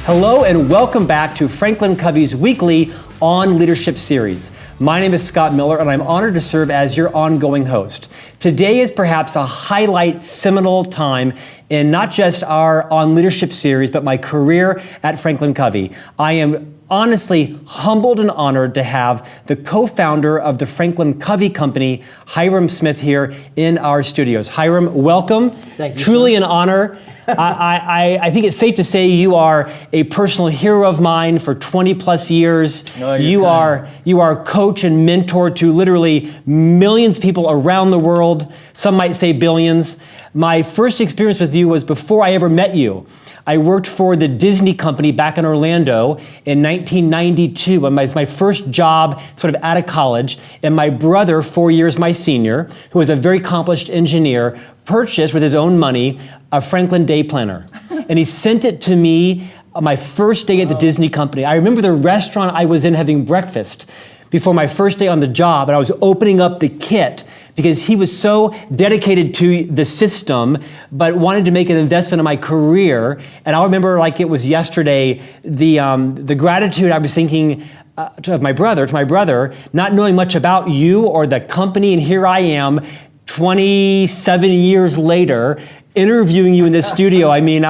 Hello and welcome back to Franklin Covey's weekly On Leadership series. My name is Scott Miller and I'm honored to serve as your ongoing host. Today is perhaps a highlight seminal time in not just our On Leadership series, but my career at Franklin Covey. I am honestly humbled and honored to have the co-founder of the Franklin Covey Company, Hyrum Smith, here in our studios. Hyrum, welcome. Thank you. Truly an honor. I think it's safe to say you are a personal hero of mine for 20 plus years. No, you are coach and mentor to literally millions of people around the world. Some might say billions. My first experience with you was before I ever met you. I worked for the Disney company back in Orlando in 1992. It was my first job sort of out of college. And my brother, 4 years my senior, who was a very accomplished engineer, purchased with his own money a Franklin Day Planner. And he sent it to me on my first day at the Disney company. I remember the restaurant I was in having breakfast before my first day on the job, and I was opening up the kit because he was so dedicated to the system, but wanted to make an investment in my career. And I remember like it was yesterday, the gratitude I was thinking to my brother, not knowing much about you or the company, and here I am, 27 years later, interviewing you in this studio. I mean,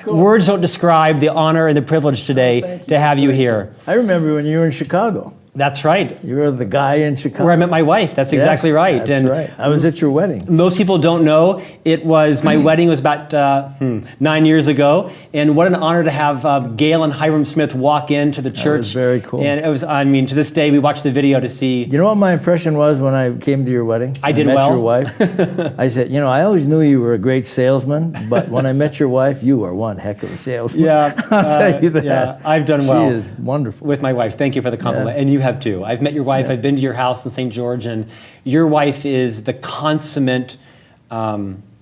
Cool. Words don't describe the honor and the privilege today to have you here. I remember when you were in Chicago. That's right. You were the guy in Chicago. Where I met my wife. That's exactly right. That's right. I was at your wedding. Most people don't know, my wedding was about 9 years ago, and what an honor to have Gail and Hyrum Smith walk into the church. That was very cool. And it was, I mean, to this day, we watch the video to see. You know what my impression was when I came to your wedding? I did met well. your wife. I said, I always knew you were a great salesman, but when I met your wife, you are one heck of a salesman. Yeah, I'll tell you that. Yeah, I've done well. She is wonderful. With my wife. Thank you for the compliment. Yeah. And you have too. I've met your wife. Yeah. I've been to your house in St. George, and your wife is the consummate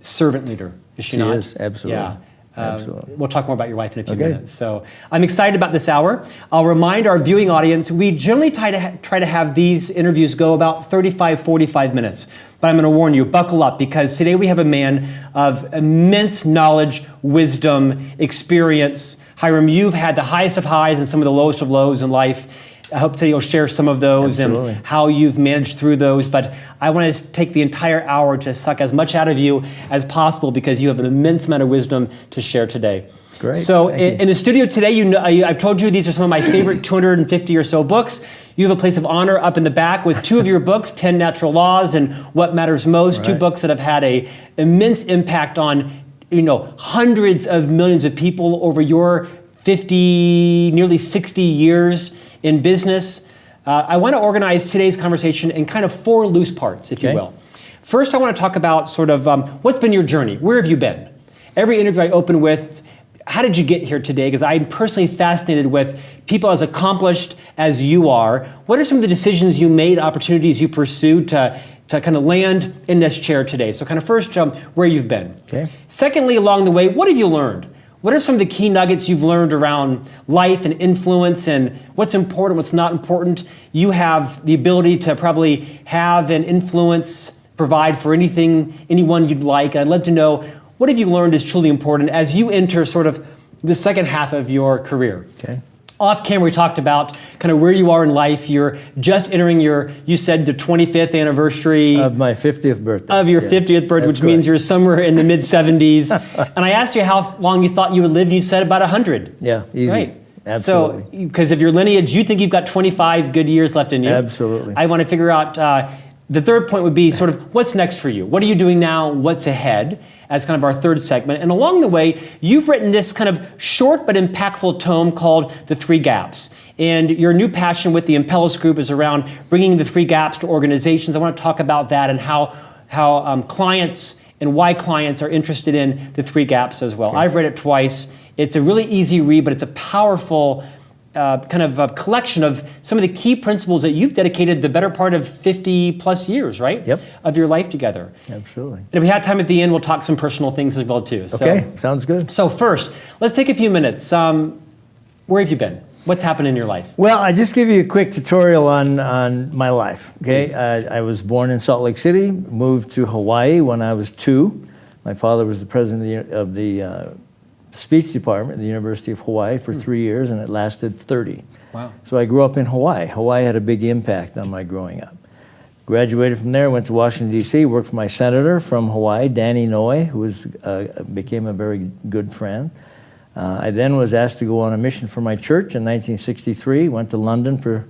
servant leader, is she not? She is, absolutely. Yeah. Absolutely. We'll talk more about your wife in a few minutes. So I'm excited about this hour. I'll remind our viewing audience, we generally try to have these interviews go about 35, 45 minutes. But I'm going to warn you, buckle up, because today we have a man of immense knowledge, wisdom, experience. Hyrum, you've had the highest of highs and some of the lowest of lows in life. I hope today you'll share some of those. Absolutely. And how you've managed through those. But I want to take the entire hour to suck as much out of you as possible, because you have an immense amount of wisdom to share today. Great. So in the studio today, I've told you these are some of my favorite 250 or so books. You have a place of honor up in the back with two of your books, 10 Natural Laws and What Matters Most, Right. two books that have had an immense impact on hundreds of millions of people over your 50, nearly 60 years in business. I want to organize today's conversation in kind of four loose parts, if you will. First, I want to talk about sort of what's been your journey? Where have you been? Every interview I open with, how did you get here today? Because I'm personally fascinated with people as accomplished as you are. What are some of the decisions you made, opportunities you pursued to kind of land in this chair today? So kind of first, where you've been. Okay. Secondly, along the way, what have you learned? What are some of the key nuggets you've learned around life and influence and what's important, what's not important? You have the ability to probably have an influence, provide for anyone you'd like. I'd love to know, what have you learned is truly important as you enter sort of the second half of your career? Okay. Off camera, we talked about kind of where you are in life. You're just entering you said the 25th anniversary. Of my 50th birthday. Of your 50th birthday, which means you're somewhere in the mid-70s. And I asked you how long you thought you would live, and you said about 100. Yeah, easy. Right. Absolutely. So, because of your lineage, you think you've got 25 good years left in you. Absolutely. I want to figure out, the third point would be sort of what's next for you? What are you doing now? What's ahead? As kind of our third segment. And along the way, you've written this kind of short but impactful tome called The Three Gaps. And your new passion with the Impellus Group is around bringing the three gaps to organizations. I want to talk about that and how clients and why clients are interested in the three gaps as well. Okay. I've read it twice. It's a really easy read, but it's a powerful kind of a collection of some of the key principles that you've dedicated the better part of 50 plus years, right? Yep. Of your life together. Absolutely. And if we have time at the end, we'll talk some personal things as well too. So, okay, sounds good. So first, let's take a few minutes. Where have you been? What's happened in your life? Well, I just give you a quick tutorial on my life. Okay, I was born in Salt Lake City, moved to Hawaii when I was 2. My father was the president of the speech department at the University of Hawaii for 3 years, and it lasted 30. Wow. So I grew up in Hawaii. Hawaii had a big impact on my growing up. Graduated from there, went to Washington, D.C., worked for my senator from Hawaii, Danny Noy, who became a very good friend. I then was asked to go on a mission for my church in 1963, went to London for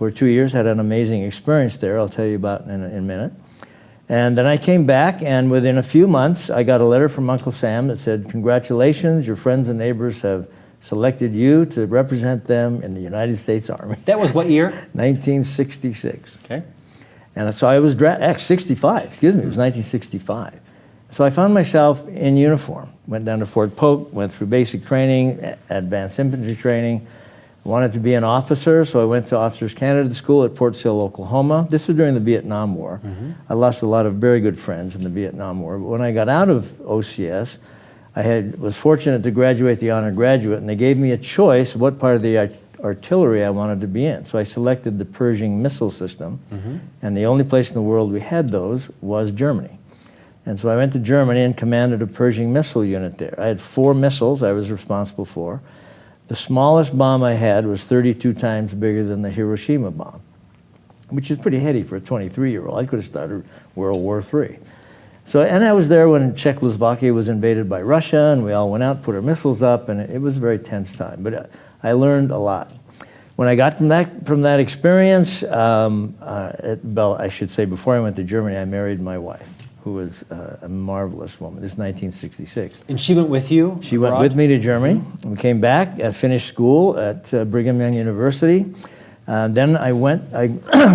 2 years, had an amazing experience there, I'll tell you about in a minute. And then I came back, and within a few months, I got a letter from Uncle Sam that said, "Congratulations, your friends and neighbors have selected you to represent them in the United States Army." That was what year? 1966. Okay. And so I was 65, excuse me, it was 1965. So I found myself in uniform. Went down to Fort Polk, went through basic training, advanced infantry training. Wanted to be an officer, so I went to Officers Candidate School at Fort Sill, Oklahoma. This was during the Vietnam War. I lost a lot of very good friends in the Vietnam War. But when I got out of OCS, was fortunate to graduate the honor graduate, and they gave me a choice of what part of the artillery I wanted to be in. So I selected the Pershing missile system, and the only place in the world we had those was Germany. And so I went to Germany and commanded a Pershing missile unit there. I had 4 missiles I was responsible for. The smallest bomb I had was 32 times bigger than the Hiroshima bomb, which is pretty heady for a 23-year-old. I could have started World War III. So, and I was there when Czechoslovakia was invaded by Russia, and we all went out, put our missiles up, and it was a very tense time. But I learned a lot. When I got from that experience, I should say before I went to Germany, I married my wife, who was a marvelous woman. This is 1966. And she went with you? She went with me to Germany. We came back, finished school at Brigham Young University. Then I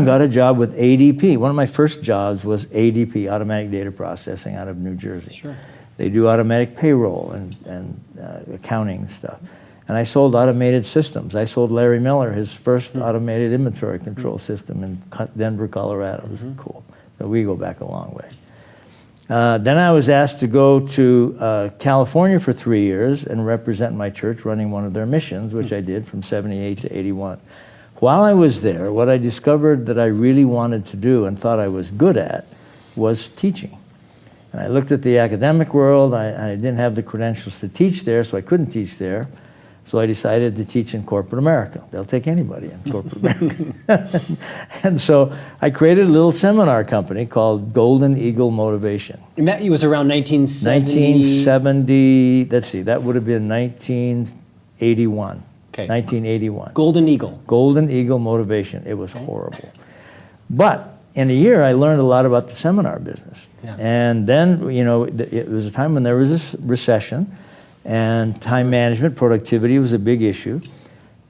got a job with ADP. One of my first jobs was ADP, Automatic Data Processing, out of New Jersey. Sure. They do automatic payroll and accounting and stuff. And I sold automated systems. I sold Larry Miller his first automated inventory control system in Denver, Colorado. It was cool. So we go back a long way. Then I was asked to go to California for 3 years and represent my church running one of their missions, which I did from 78 to 81. While I was there, what I discovered that I really wanted to do and thought I was good at was teaching. And I looked at the academic world. I didn't have the credentials to teach there, so I couldn't teach there. So I decided to teach in corporate America. They'll take anybody in corporate America. And so I created a little seminar company called Golden Eagle Motivation. And that was around 1970? 1970, let's see, that would have been 1981. Okay. 1981. Golden Eagle. Golden Eagle Motivation. It was horrible. But in a year, I learned a lot about the seminar business. Yeah. And then, you know, it was a time when there was this recession, and time management, productivity was a big issue.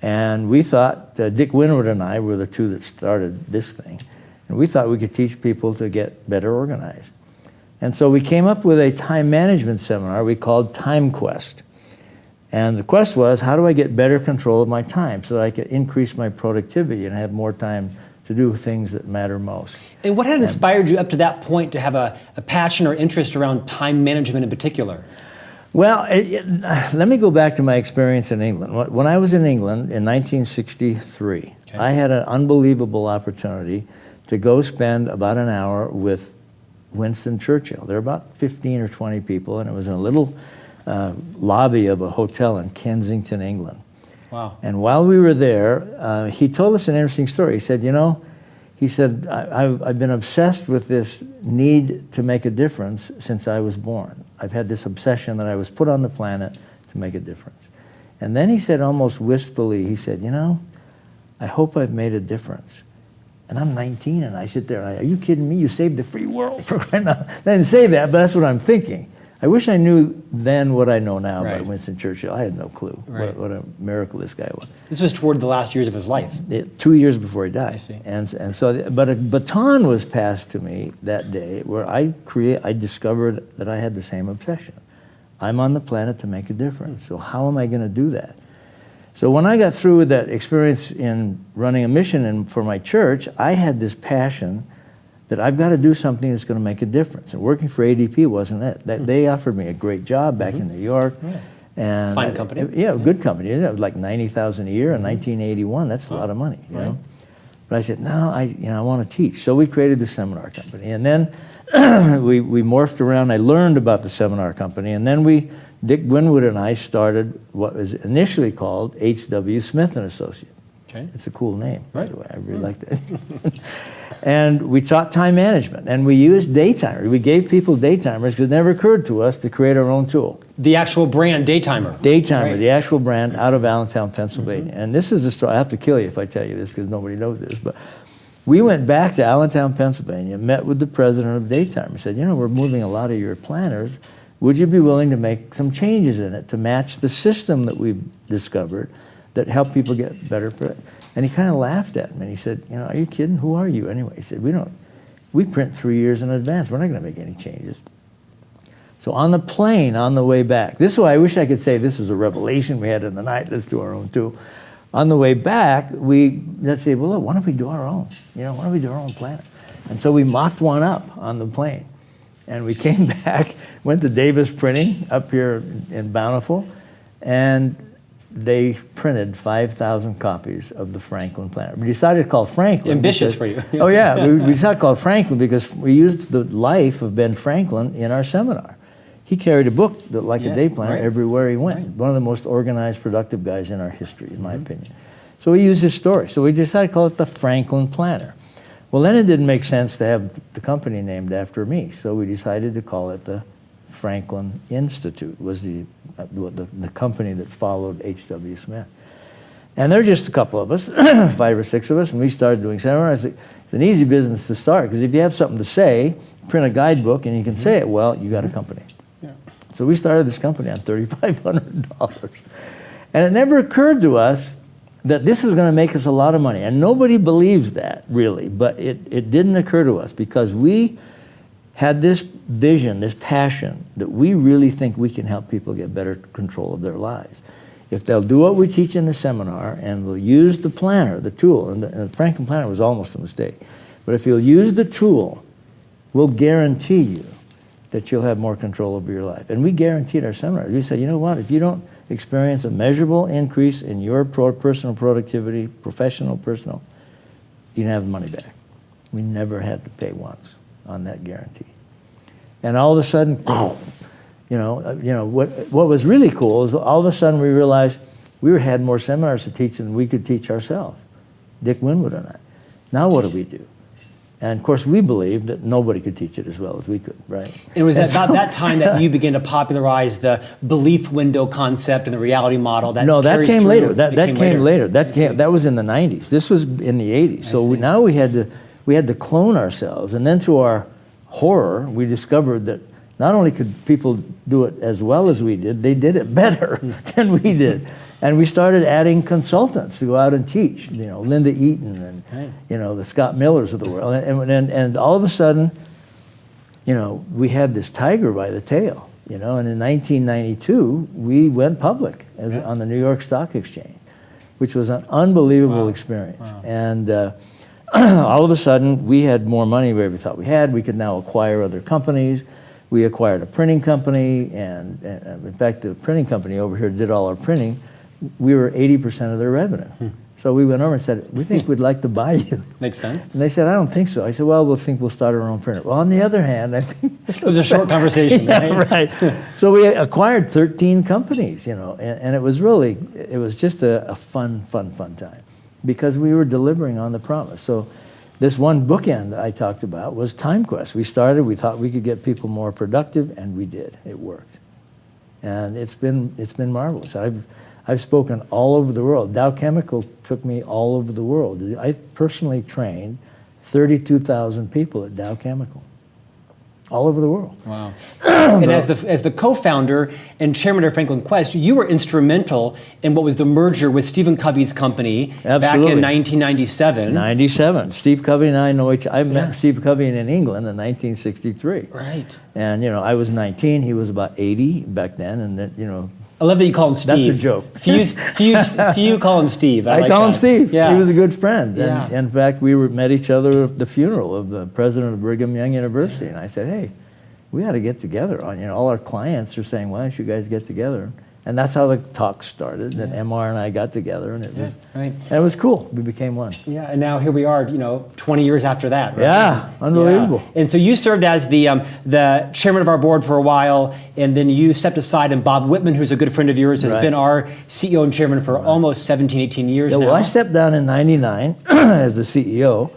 And we thought, Dick Winwood and I were the two that started this thing, and we thought we could teach people to get better organized. And so we came up with a time management seminar we called Time Quest. And the quest was, how do I get better control of my time so that I could increase my productivity and have more time to do things that matter most? And what had inspired you up to that point to have a passion or interest around time management in particular? Well, let me go back to my experience in England. When I was in England in 1963, I had an unbelievable opportunity to go spend about an hour with Winston Churchill. There were about 15 or 20 people, and it was in a little lobby of a hotel in Kensington, England. Wow. And while we were there, he told us an interesting story. He said, you know, I've been obsessed with this need to make a difference since I was born. I've had this obsession that I was put on the planet to make a difference. And then he said, almost wistfully, he said, you know, I hope I've made a difference. And I'm 19, and I sit there, and are you kidding me? You saved the free world for crying out. I didn't say that, but that's what I'm thinking. I wish I knew then what I know now about Winston Churchill. I had no clue what a miracle this guy was. This was toward the last years of his life. 2 years before he died. I see. And so, but a baton was passed to me that day where I discovered that I had the same obsession. I'm on the planet to make a difference. So how am I going to do that? So when I got through with that experience in running a mission for my church, I had this passion that I've got to do something that's going to make a difference. And working for ADP wasn't it. They offered me a great job back in New York. Yeah. And fine company. Good company. It was like $90,000 a year in 1981. That's a lot of money, you know. But I said, no, I want to teach. So we created the seminar company. And then we morphed around. I learned about the seminar company. And then we Dick Winwood and I started what was initially called H.W. Smith and Associates. Okay. It's a cool name, by the way. I really like that. And we taught time management, and we used daytimers. We gave people daytimers because it never occurred to us to create our own tool. The actual brand, Daytimer. Daytimer, Right. the actual brand, out of Allentown, Pennsylvania. And this is a story. I have to kill you if I tell you this because nobody knows this. But we went back to Allentown, Pennsylvania, met with the president of Daytimer. and said, we're moving a lot of your planners. Would you be willing to make some changes in it to match the system that we've discovered that help people get better? And he kind of laughed at me. And he said, are you kidding? Who are you anyway? He said, we print 3 years in advance. We're not going to make any changes. So on the plane, on the way back, this is why I wish I could say this was a revelation we had in the night. Let's do our own too. On the way back, let's say, well, look, why don't we do our own? Why don't we do our own planner? And so we mocked one up on the plane. And we came back, went to Davis Printing up here in Bountiful, and they printed 5,000 copies of the Franklin planner. We decided to call Franklin. Ambitious for you. Oh yeah, we decided to call it Franklin because we used the life of Ben Franklin in our seminar. He carried a book like a day planner everywhere he went. One of the most organized, productive guys in our history, in my opinion. So we used his story. So we decided to call it the Franklin Planner. Well, then it didn't make sense to have the company named after me. So we decided to call it the Franklin Institute, was the company that followed H.W. Smith. And there are just a couple of us, 5 or 6 of us, and we started doing seminars. It's an easy business to start, because if you have something to say, print a guidebook and you can say it well, you got a company. Yeah. So we started this company on $3,500. And it never occurred to us that this was going to make us a lot of money. And nobody believes that, really, but it didn't occur to us because we had this vision, this passion, that we really think we can help people get better control of their lives. If they'll do what we teach in the seminar and will use the planner, the tool, and the Franklin Planner was almost a mistake, but if you'll use the tool, we'll guarantee you that you'll have more control over your life. And we guaranteed our seminars. We said, you know what, if you don't experience a measurable increase in your personal productivity, professional, personal, you can have the money back. We never had to pay once on that guarantee. And all of a sudden, what was really cool is all of a sudden we realized we had more seminars to teach than we could teach ourselves, Dick Winwood and I. Now what do we do? And of course, we believed that nobody could teach it as well as we could, right? It was about that time that you began to popularize the belief window concept and the reality model. That came later. That came later. That was in the 90s. This was in the 80s. So now we had to clone ourselves, and then to our horror, we discovered that not only could people do it as well as we did, they did it better than we did. And we started adding consultants to go out and teach, Linda Eaton and, the Scott Millers of the world. And all of a sudden, we had this tiger by the tail, and in 1992, we went public on the New York Stock Exchange, which was an unbelievable experience. Wow. And all of a sudden, we had more money than we thought we had. We could now acquire other companies. We acquired a printing company, and in fact, the printing company over here did all our printing. We were 80% of their revenue. So we went over and said, we think we'd like to buy you. Makes sense. And they said, I don't think so. I said, well, we'll start our own printer. Well, on the other hand, I think... It was a short conversation, right? So we acquired 13 companies, and it was just a fun time because we were delivering on the promise. So this one bookend I talked about was TimeQuest. We thought we could get people more productive, and we did. It worked. And it's been marvelous. I've spoken all over the world. Dow Chemical took me all over the world. I personally trained 32,000 people at Dow Chemical, all over the world. Wow. And as the co-founder and chairman of Franklin Quest, you were instrumental in what was the merger with Stephen Covey's company back in 1997. 97. Steve Covey and I know I met Steve Covey in England in 1963. Right. And, I was 19, he was about 80 back then, and then, I love that you call him Steve. That's a joke. Few call him Steve. I call him Steve. Yeah. He was a good friend. Yeah. And in fact, we met each other at the funeral of the president of Brigham Young University. And I said, hey, we ought to get together. All our clients are saying, why don't you guys get together? And that's how the talk started. And MR and I got together, and Right. and it was cool. We became one. Yeah, and now here we are, 20 years after that. Right? Yeah, unbelievable. Yeah. And so you served as the chairman of our board for a while, and then you stepped aside, and Bob Whitman, who's a good friend of yours, has been our CEO and chairman for almost 17, 18 years now. Well, I stepped down in '99 as the CEO.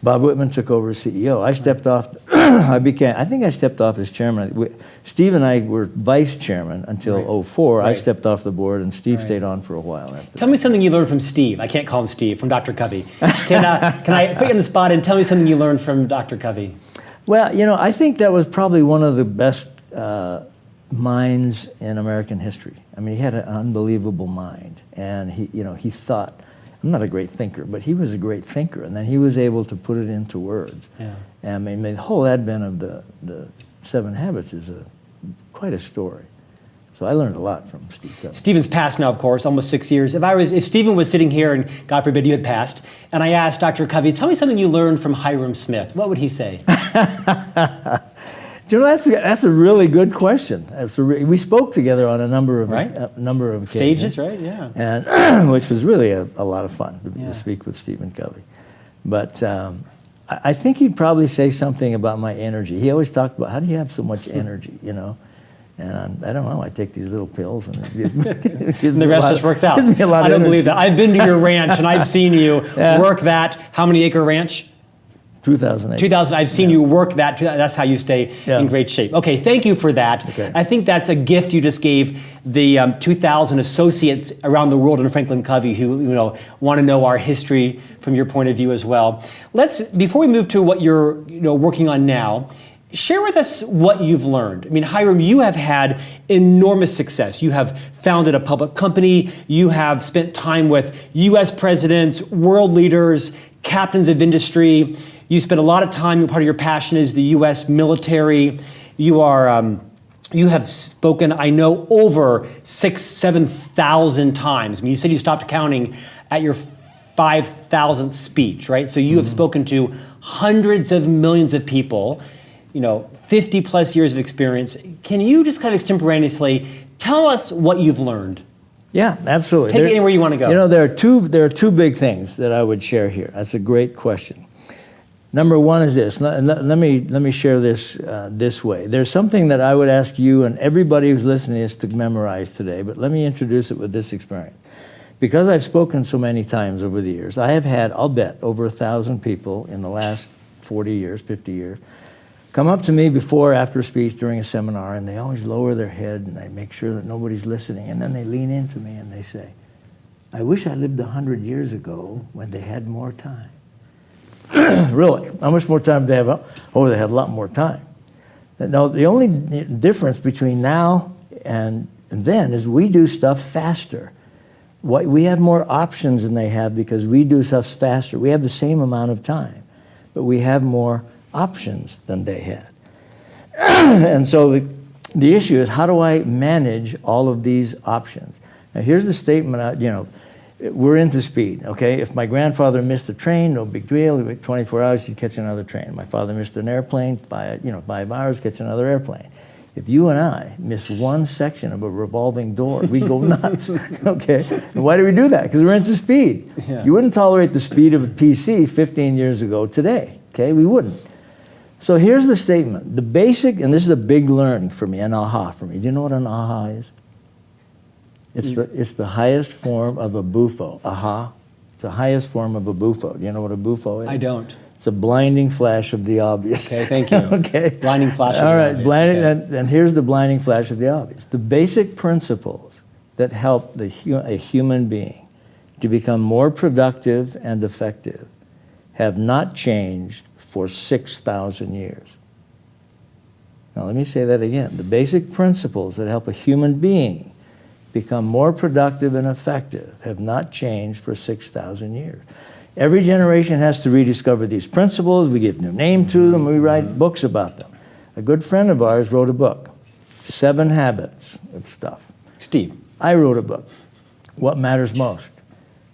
Bob Whitman took over as CEO. I stepped off. I think I stepped off as chairman. Steve and I were vice chairman until '04. I stepped off the board, and Steve stayed on for a while after. Tell me something you learned from Steve. I can't call him Steve, from Dr. Covey. Can I put you on the spot and tell me something you learned from Dr. Covey? Well, I think that was probably one of the best minds in American history. I mean, he had an unbelievable mind, and he thought. I'm not a great thinker, but he was a great thinker, and then he was able to put it into words. Yeah. And I mean, the whole advent of the 7 Habits is quite a story. So I learned a lot from Steve Covey. Stephen's passed now, of course, almost 6 years. If Stephen was sitting here, and God forbid you had passed, and I asked Dr. Covey, tell me something you learned from Hyrum Smith, what would he say? That's a really good question. We spoke together on a number of occasions. Stages, right? Yeah. And which was really a lot of fun to speak with Stephen Covey. But I think he'd probably say something about my energy. He always talked about, how do you have so much energy, And I don't know, I take these little pills and it gives and the rest just works out. Gives me a lot I don't of believe that. I've been to your ranch and I've seen you work that. How many acre ranch? 2008. 2000, I've seen you work that. That's how you stay in great shape. Okay, thank you for that. Okay. I think that's a gift you just gave the 2,000 associates around the world in Franklin Covey who want to know our history from your point of view as well. Before we move to what you're working on now, share with us what you've learned. I mean, Hyrum, you have had enormous success. You have founded a public company. You have spent time with U.S. presidents, world leaders, captains of industry. You spend a lot of time, part of your passion is the U.S. military. You have spoken, I know, over 7,000 times. I mean, you said you stopped counting at your 5,000th speech, right? So you have spoken to hundreds of millions of people, 50 plus years of experience. Can you just kind of extemporaneously tell us what you've learned? Yeah, absolutely. Take it anywhere you want to go. There are two big things that I would share here. That's a great question. Number one is this. Let me share this this way. There's something that I would ask you and everybody who's listening to memorize today, but let me introduce it with this experience. Because I've spoken so many times over the years, I have had, I'll bet, over 1,000 people in the last 40 years, 50 years, come up to me before or after a speech during a seminar, and they always lower their head, and I make sure that nobody's listening, and then they lean into me and they say, I wish I lived 100 years ago when they had more time. Really? How much more time do they have? Oh, they had a lot more time. Now, the only difference between now and then is we do stuff faster. We have more options than they have because we do stuff faster. We have the same amount of time, but we have more options than they had. And so the issue is, how do I manage all of these options? Now, here's the statement, we're into speed, okay? If my grandfather missed a train, no big deal. 24 hours, he'd catch another train. My father missed an airplane, 5 hours, catch another airplane. If you and I miss one section of a revolving door, we go nuts, okay? And why do we do that? Because we're into speed. Yeah. You wouldn't tolerate the speed of a PC 15 years ago today, okay? We wouldn't. So here's the statement. The basic, and this is a big learning for me, an aha for me. Do you know what an aha is? It's the highest form of a bufo. Aha. It's the highest form of a bufo. Do you know what a bufo is? I don't. It's a blinding flash of the obvious. Okay, thank you. Okay. Blinding flash of the obvious. All right, and here's the blinding flash of the obvious. The basic principles that help a human being to become more productive and effective have not changed for 6,000 years. Now let me say that again. The basic principles that help a human being become more productive and effective have not changed for 6,000 years. Every generation has to rediscover these principles. We give new name to them. We write books about them. A good friend of ours wrote a book, 7 Habits of stuff. Steve. I wrote a book, What Matters Most.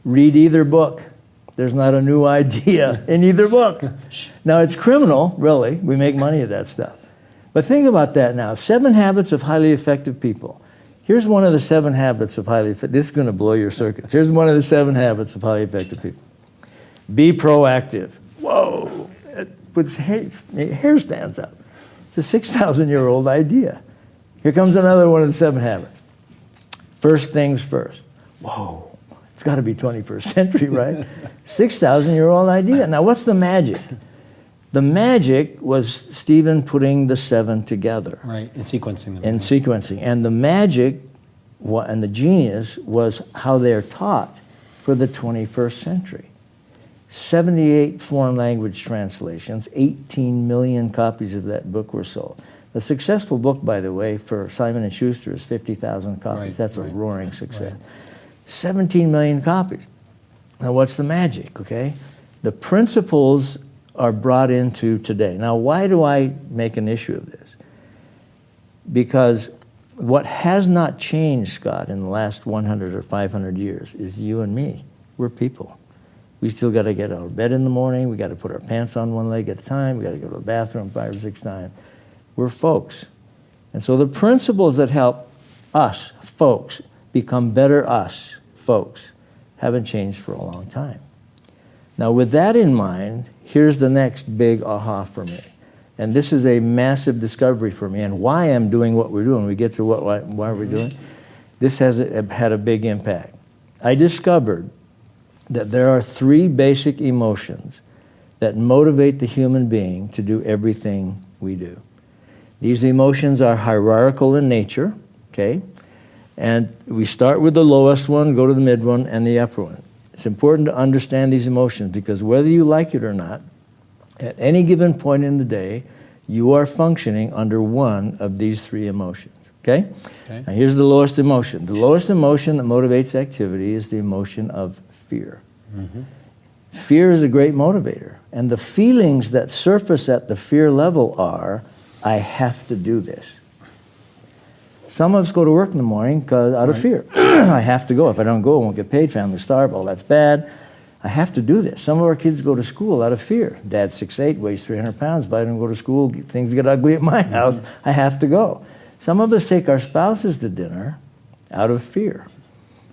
Read either book. There's not a new idea in either book. Now, it's criminal, really. We make money of that stuff. But think about that now. 7 Habits of Highly Effective People. Here's one of the 7 habits of highly effective. This is going to blow your circuits. Here's one of the 7 habits of highly effective people. Be proactive. Whoa, it puts hair stands up. It's a 6,000-year-old idea. Here comes another one of the 7 habits. First things first. Whoa, it's got to be 21st century, right? 6,000-year-old idea. Now, what's the magic? The magic was Stephen putting the 7 together. Right, and sequencing them. And sequencing. And the magic and the genius was how they're taught for the 21st century. 78 foreign language translations, 18 million copies of that book were sold. The successful book, by the way, for Simon & Schuster is 50,000 copies. Right, That's right, a roaring success. right. 17 million copies. Now, what's the magic, okay? The principles are brought into today. Now, why do I make an issue of this? Because what has not changed, Scott, in the last 100 or 500 years is you and me. We're people. We still got to get out of bed in the morning. We got to put our pants on one leg at a time. We got to go to the bathroom 5 or 6 times. We're folks. And so the principles that help us, folks, become better us, folks, haven't changed for a long time. Now, with that in mind, here's the next big aha for me. And this is a massive discovery for me, and why I'm doing what we're doing. We get to why we're doing. This has had a big impact. I discovered that there are 3 basic emotions that motivate the human being to do everything we do. These emotions are hierarchical in nature, okay? And we start with the lowest one, go to the mid one, and the upper one. It's important to understand these emotions because whether you like it or not, at any given point in the day, you are functioning under one of these 3 emotions, okay? Now here's the lowest emotion. The lowest emotion that motivates activity is the emotion of fear. Mm-hmm. Fear is a great motivator. And the feelings that surface at the fear level are, I have to do this. Some of us go to work in the morning out of fear. I have to go. If I don't go, I won't get paid, family starve, oh, that's bad. I have to do this. Some of our kids go to school out of fear. Dad's 6'8", weighs 300 pounds. If I don't go to school, things get ugly at my house. I have to go. Some of us take our spouses to dinner out of fear.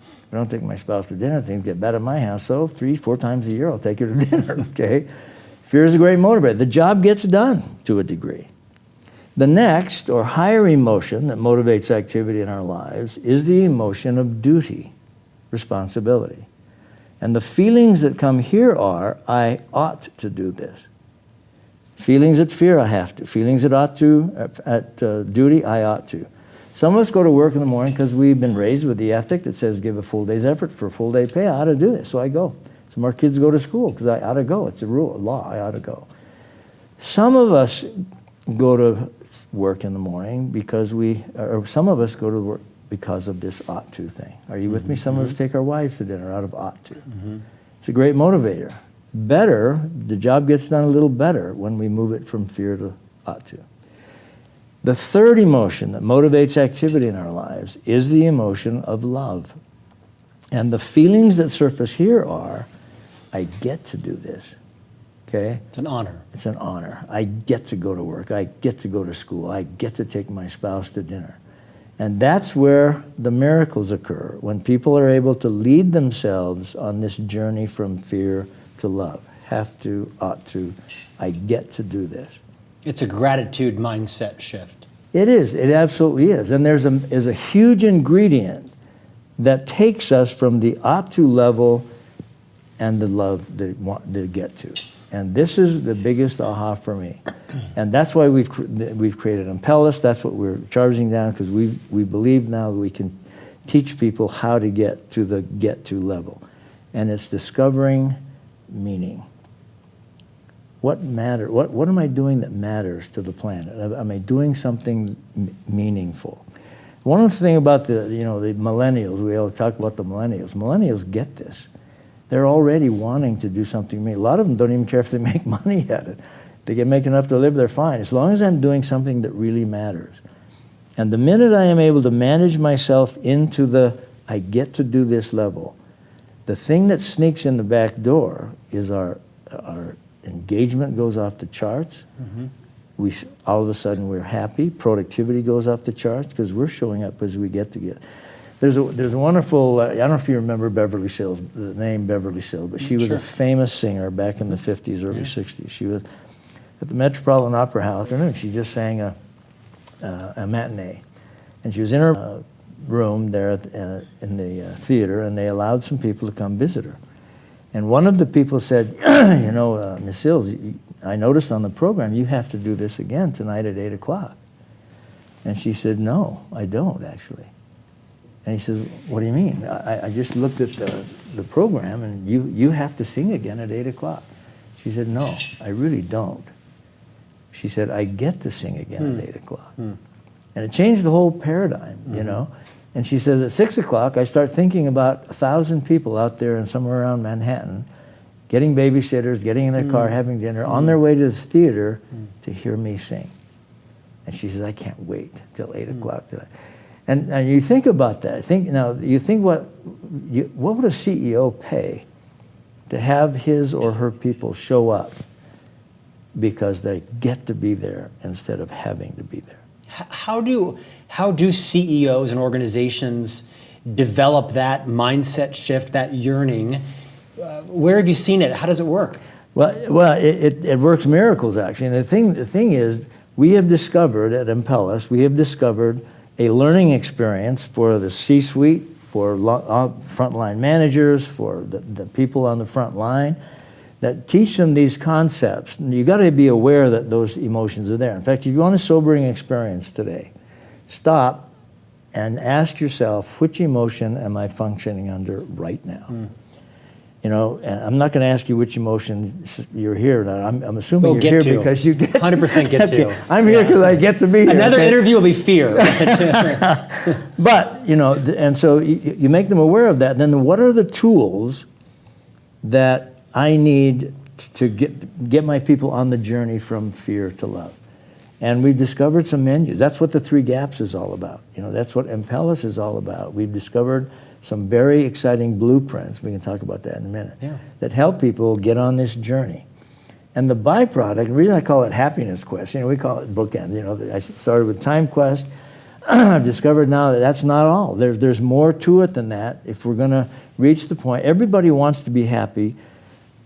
If I don't take my spouse to dinner, things get bad at my house. So 3-4 times a year, I'll take her to dinner, okay? Fear is a great motivator. The job gets done to a degree. The next, or higher emotion that motivates activity in our lives is the emotion of duty, responsibility. And the feelings that come here are, I ought to do this. Feelings at fear, I have to. Feelings that ought to, at duty, I ought to. Some of us go to work in the morning because we've been raised with the ethic that says give a full day's effort for a full day pay. I ought to do this, so I go. Some of our kids go to school because I ought to go. It's a rule, a law, I ought to go. Some of us go to work in the morning because or some of us go to work because of this ought to thing. Are you with me? Some of us take our wives to dinner out of ought to. It's a great motivator. Better, the job gets done a little better when we move it from fear to ought to. The third emotion that motivates activity in our lives is the emotion of love. And the feelings that surface here are, I get to do this. Okay? It's an honor. It's an honor. I get to go to work. I get to go to school. I get to take my spouse to dinner. And that's where the miracles occur, when people are able to lead themselves on this journey from fear to love. Have to, ought to, I get to do this. It's a gratitude mindset shift. It is. It absolutely is. And there's a huge ingredient that takes us from the ought to level and the love they want to get to. And this is the biggest aha for me. And that's why we've created Impellus. That's what we're charging down, because we believe now that we can teach people how to get to the get-to level. And it's discovering meaning. What matter? What am I doing that matters to the planet? Am I doing something meaningful? One of the things about the millennials, we all talk about the millennials. Millennials get this. They're already wanting to do something. A lot of them don't even care if they make money at it. They get make enough to live, they're fine. As long as I'm doing something that really matters. And the minute I am able to manage myself into the I get to do this level, the thing that sneaks in the back door is our engagement goes off the charts. all of a sudden we're happy. Productivity goes off the charts because we're showing up as we get together. There's a wonderful, I don't know if you remember Beverly Sills, the name Beverly Sills, but she was Sure. a famous singer back in the 50s, early 60s. She was at the Metropolitan Opera House, and she just sang a matinee. And she was in her room there in the theater, and they allowed some people to come visit her. And one of the people said, you know, Miss Sills, I noticed on the program you have to do this again tonight at 8 o'clock. And she said, no, I don't actually. And he says, what do you mean? I just looked at the program, and you have to sing again at 8 o'clock. She said, no, I really don't. She said, I get to sing again at 8 o'clock. And it changed the whole paradigm, you know. And she says, at 6 o'clock, I start thinking about 1,000 people out there and somewhere around Manhattan, getting babysitters, getting in their car, having dinner, on their way to the theater to hear me sing. And she says, I can't wait till 8 o'clock tonight. And you think about that. You think what would a CEO pay to have his or her people show up because they get to be there instead of having to be there? How do CEOs and organizations develop that mindset shift, that yearning? Where have you seen it? How does it work? Well, it works miracles, actually. And the thing is, we have discovered at Impellus, we have discovered a learning experience for the C-suite, for frontline managers, for the people on the front line, that teach them these concepts. And you've got to be aware that those emotions are there. In fact, if you want a sobering experience today, stop and ask yourself, which emotion am I functioning under right now? You know, and I'm not going to ask you which emotion you're here. I'm assuming you're here because you get 100% get to. Okay. I'm here because I get to be here. Another interview will be fear. But, you know, and so you make them aware of that. Then what are the tools that I need to get my people on the journey from fear to love? And we've discovered some menus. That's what the 3 gaps is all about. You know, that's what Impellus is all about. We've discovered some very exciting blueprints, we can talk about that in a minute, that help people get on this journey. And the byproduct, the reason I call it Happiness Quest, you know, we call it bookend. You know, I started with Time Quest. I've discovered now that that's not all. There's more to it than that. If we're going to reach the point, everybody wants to be happy,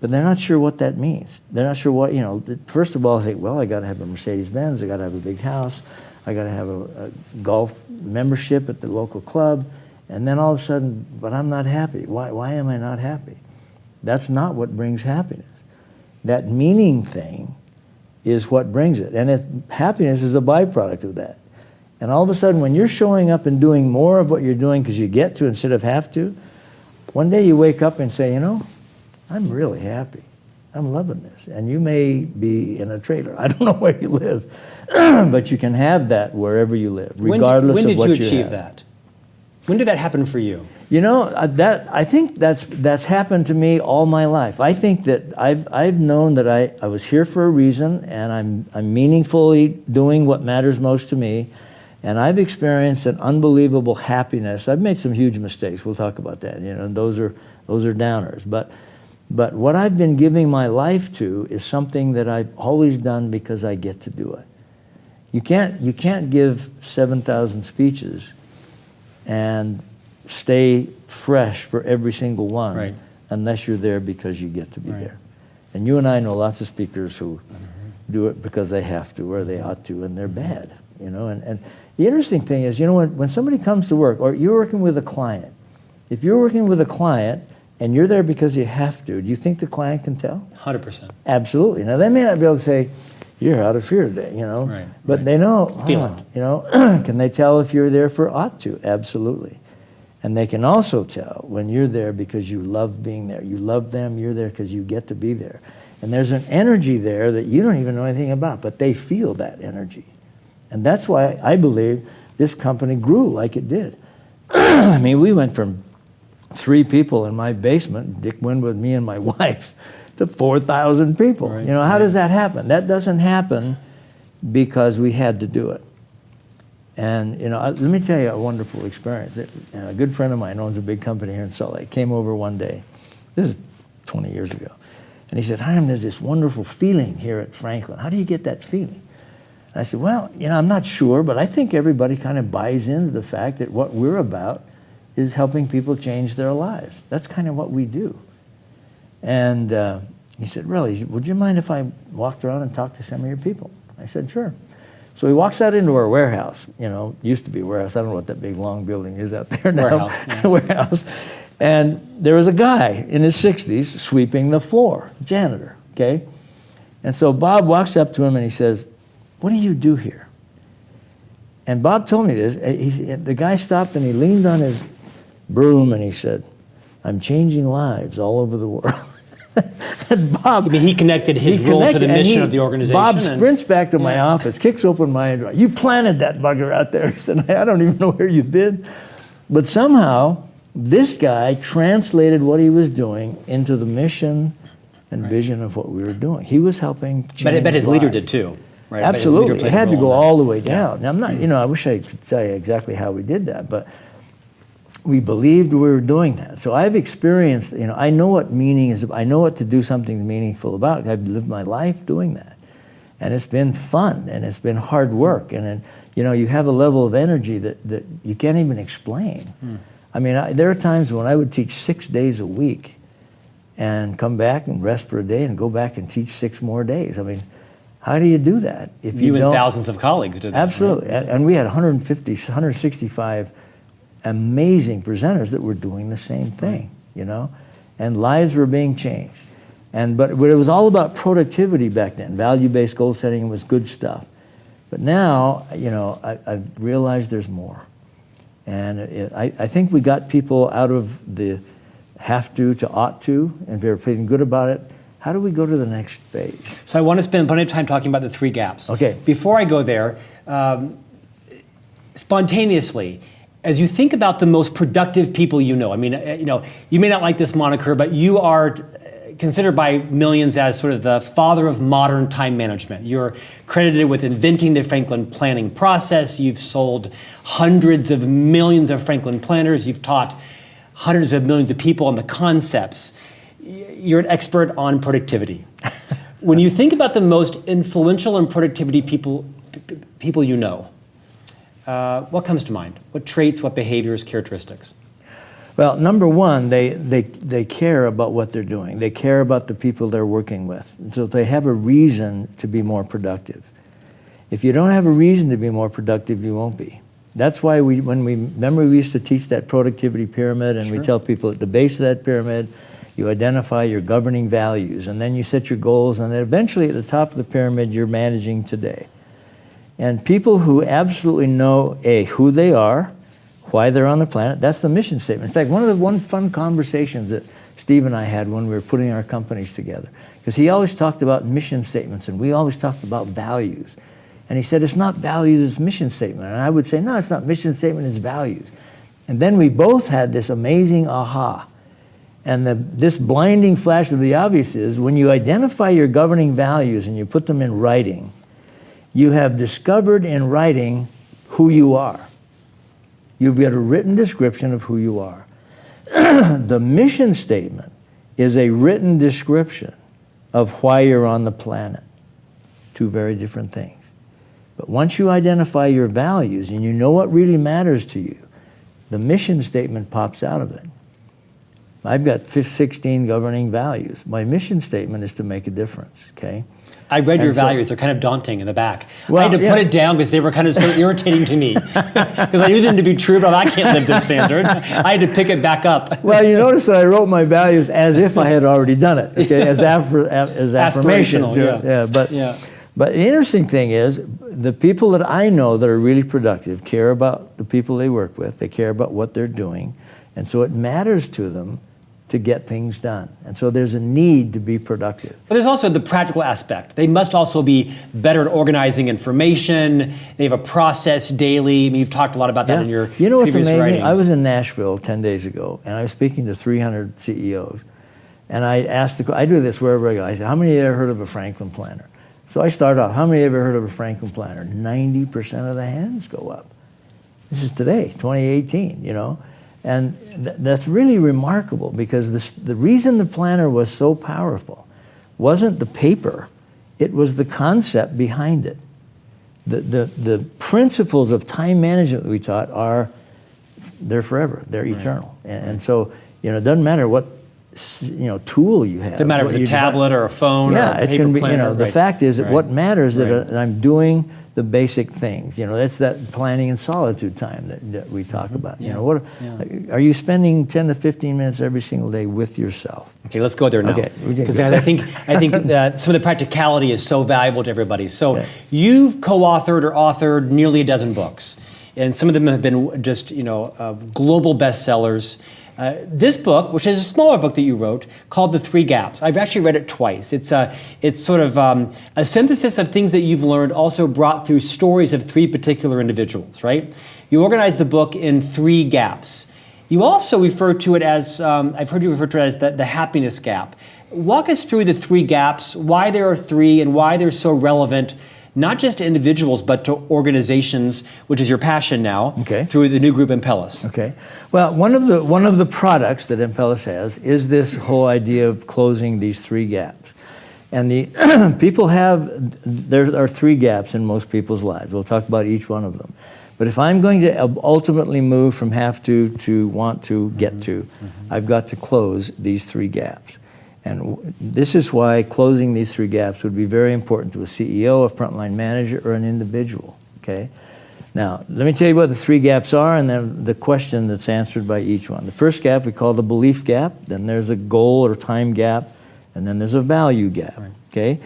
but they're not sure what that means. They're not sure what, you know, first of all, they think, well, I got to have a Mercedes-Benz, I got to have a big house, I got to have a golf membership at the local club. And then all of a sudden, but I'm not happy. Why am I not happy? That's not what brings happiness. That meaning thing is what brings it. And happiness is a byproduct of that. And all of a sudden, when you're showing up and doing more of what you're doing because you get to instead of have to, one day you wake up and say, you know, I'm really happy. I'm loving this. And you may be in a trailer. I don't know where you live, but you can have that wherever you live, regardless of what you have. When did you achieve that? When did that happen for you? You know, I think that's happened to me all my life. I think that I've known that I was here for a reason, and I'm meaningfully doing what matters most to me, and I've experienced an unbelievable happiness. I've made some huge mistakes. We'll talk about that. You know, and those are downers. But what I've been giving my life to is something that I've always done because I get to do it. You can't give 7,000 speeches and stay fresh for every single one unless you're there because you get to be there. And you and I know lots of speakers who do it because they have to or they ought to, and they're bad. You know, and the interesting thing is, you know, when somebody comes to work, or you're working with a client, if you're working with a client and you're there because you have to, do you think the client can tell? 100%. Absolutely. Now, they may not be able to say, you're out of fear today, you know. But they know, feel it. You know, can they tell if you're there for ought to? Absolutely. And they can also tell when you're there because you love being there. You love them, you're there because you get to be there. And there's an energy there that you don't even know anything about, but they feel that energy. And that's why I believe this company grew like it did. I mean, we went from 3 people in my basement, Dick Winwood, me and my wife, to 4,000 people. You know, how does that happen? That doesn't happen because we had to do it. And, you know, let me tell you a wonderful experience. A good friend of mine owns a big company here in Salt Lake, came over one day. This is 20 years ago. And he said, Hyrum, there's this wonderful feeling here at Franklin. How do you get that feeling? I said, well, I'm not sure, but I think everybody kind of buys into the fact that what we're about is helping people change their lives. That's kind of what we do. And he said, really, would you mind if I walked around and talked to some of your people? I said, sure. So he walks out into our warehouse, used to be a warehouse. I don't know what that big long building is out there now. Warehouse. Yeah. Warehouse. And there was a guy in his 60s sweeping the floor, janitor, okay? And so Bob walks up to him and he says, what do you do here? And Bob told me this. The guy stopped and he leaned on his broom and he said, I'm changing lives all over the world. And Bob, he connected his role to the mission of the organization. Bob sprints back to my office, kicks open my door. You planted that bugger out there. He said, I don't even know where you've been. But somehow, this guy translated what he was doing into the mission and vision of what we were doing. He was helping change But I bet his lives. leader did too, right? Absolutely. It had to go all the way down. Now, I'm not, I wish I could tell you exactly how we did that, but we believed we were doing that. So I've experienced, I know what meaning is. I know what to do something meaningful about. I've lived my life doing that. And it's been fun, and it's been hard work. And then, you have a level of energy that you can't even explain. I mean, there are times when I would teach 6 days a week and come back and rest for a day and go back and teach 6 more days. I mean, how do you do that? If you and don't, thousands of colleagues did that. Absolutely. Right? And we had 165 amazing presenters that were doing the same thing, and lives were being changed. But it was all about productivity back then. Value-based goal setting was good stuff. But now, I've realized there's more. And I think we got people out of the have to ought to, and they're feeling good about it. How do we go to the next phase? So I want to spend plenty of time talking about the 3 gaps. Okay. Before I go there, spontaneously, as you think about the most productive people you know, I mean, you may not like this moniker, but you are considered by millions as sort of the father of modern time management. You're credited with inventing the Franklin planning process. You've sold hundreds of millions of Franklin planners. You've taught hundreds of millions of people on the concepts. You're an expert on productivity. When you think about the most influential in productivity people you know, what comes to mind? What traits, what behaviors, characteristics? Well, number one, they care about what they're doing. They care about the people they're working with. And so they have a reason to be more productive. If you don't have a reason to be more productive, you won't be. That's why when we used to teach that productivity pyramid, and we tell people at the base of that pyramid, you identify your governing values, and then you set your goals, and then eventually at the top of the pyramid, you're managing today. And people who absolutely know, who they are, why they're on the planet, that's the mission statement. In fact, one fun conversations that Steve and I had when we were putting our companies together, because he always talked about mission statements, and we always talked about values. And he said, it's not values, it's mission statement. And I would say, no, it's not mission statement, it's values. And then we both had this amazing aha. And this blinding flash of the obvious is, when you identify your governing values and you put them in writing, you have discovered in writing who you are. You've got a written description of who you are. The mission statement is a written description of why you're on the planet. 2 very different things. But once you identify your values and you know what really matters to you, the mission statement pops out of it. I've got 16 governing values. My mission statement is to make a difference, okay? I read your values. They're kind of daunting in the back. Well, I had to put it down because they were kind of so irritating to me. Because I knew them to be true, but I can't live this standard. I had to pick it back up. Well, you notice that I wrote my values as if I had already done it, okay? As affirmations. Aspirational, But the interesting thing is, the people that I know that are really productive care about the people they work with. They care about what they're doing. And so it matters to them to get things done. And so there's a need to be productive. But there's also the practical aspect. They must also be better at organizing information. They have a process daily. I mean, you've talked a lot about that in your You know what's previous amazing? writings. I was in Nashville 10 days ago, and I was speaking to 300 CEOs. And I asked, I do this wherever I go. I said, how many of you ever heard of a Franklin planner? So I start off, how many of you ever heard of a Franklin planner? 90% of the hands go up. This is today, 2018, And that's really remarkable, because the reason the planner was so powerful wasn't the paper, it was the concept behind it. the principles of time management that we taught they're forever. They're eternal. And so, it doesn't matter what tool you have. Doesn't matter if it's a tablet or a phone or a it paper can be, planner. the fact is that what matters is Right. that I'm doing the basic things. That's that planning and solitude time that we talk about. Are you spending 10 to 15 minutes every single day with yourself? Okay, let's go there now. Okay, Because I think that some of the practicality is so valuable to everybody. So you've co-authored or authored nearly a dozen books, and some of them have been just global bestsellers. This book, which is a smaller book that you wrote, called The Three Gaps. I've actually read it twice. It's sort of a synthesis of things that you've learned, also brought through stories of three particular individuals, right? You organized the book in three gaps. You also refer to it as, I've heard you refer to it as the happiness gap. Walk us through the three gaps, why there are three, and why they're so relevant, not just to individuals, but to organizations, which is your passion now, through the new group Impellus. Okay. Well, one of the products that Impellus has is this whole idea of closing these three gaps. And the there are three gaps in most people's lives. We'll talk about each one of them. But if I'm going to ultimately move from have to want to get to, I've got to close these three gaps. And this is why closing these three gaps would be very important to a CEO, a frontline manager, or an individual, okay? Now, let me tell you what the three gaps are and then the question that's answered by each one. The first gap we call the belief gap, then there's a goal or time gap, and then there's a value gap, okay?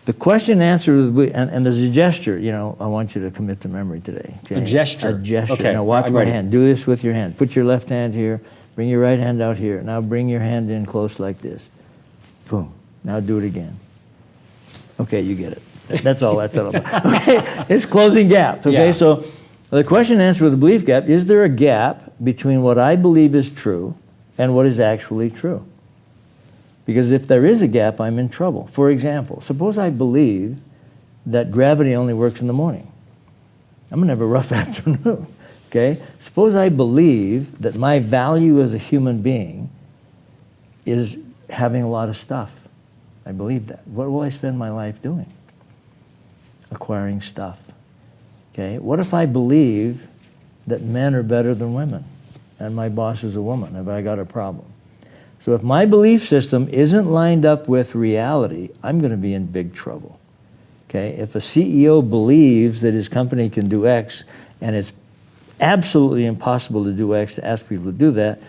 The question and answer, and there's a gesture, I want you to commit to memory today. Okay? A gesture? A gesture. Okay, now watch I'm my ready. hand. Do this with your hand. Put your left hand here. Bring your right hand out here. Now bring your hand in close like this. Boom. Now do it again. Okay, you get it. That's all that's all about. Okay, it's closing gaps. Okay, Yeah. so the question and answer with the belief gap, is there a gap between what I believe is true and what is actually true? Because if there is a gap, I'm in trouble. For example, suppose I believe that gravity only works in the morning. I'm going to have a rough afternoon. Okay? Suppose I believe that my value as a human being is having a lot of stuff. I believe that. What will I spend my life doing? Acquiring stuff. Okay? What if I believe that men are better than women and my boss is a woman? Have I got a problem? So if my belief system isn't lined up with reality, I'm going to be in big trouble. Okay? If a CEO believes that his company can do X and it's absolutely impossible to do X, to ask people to do that,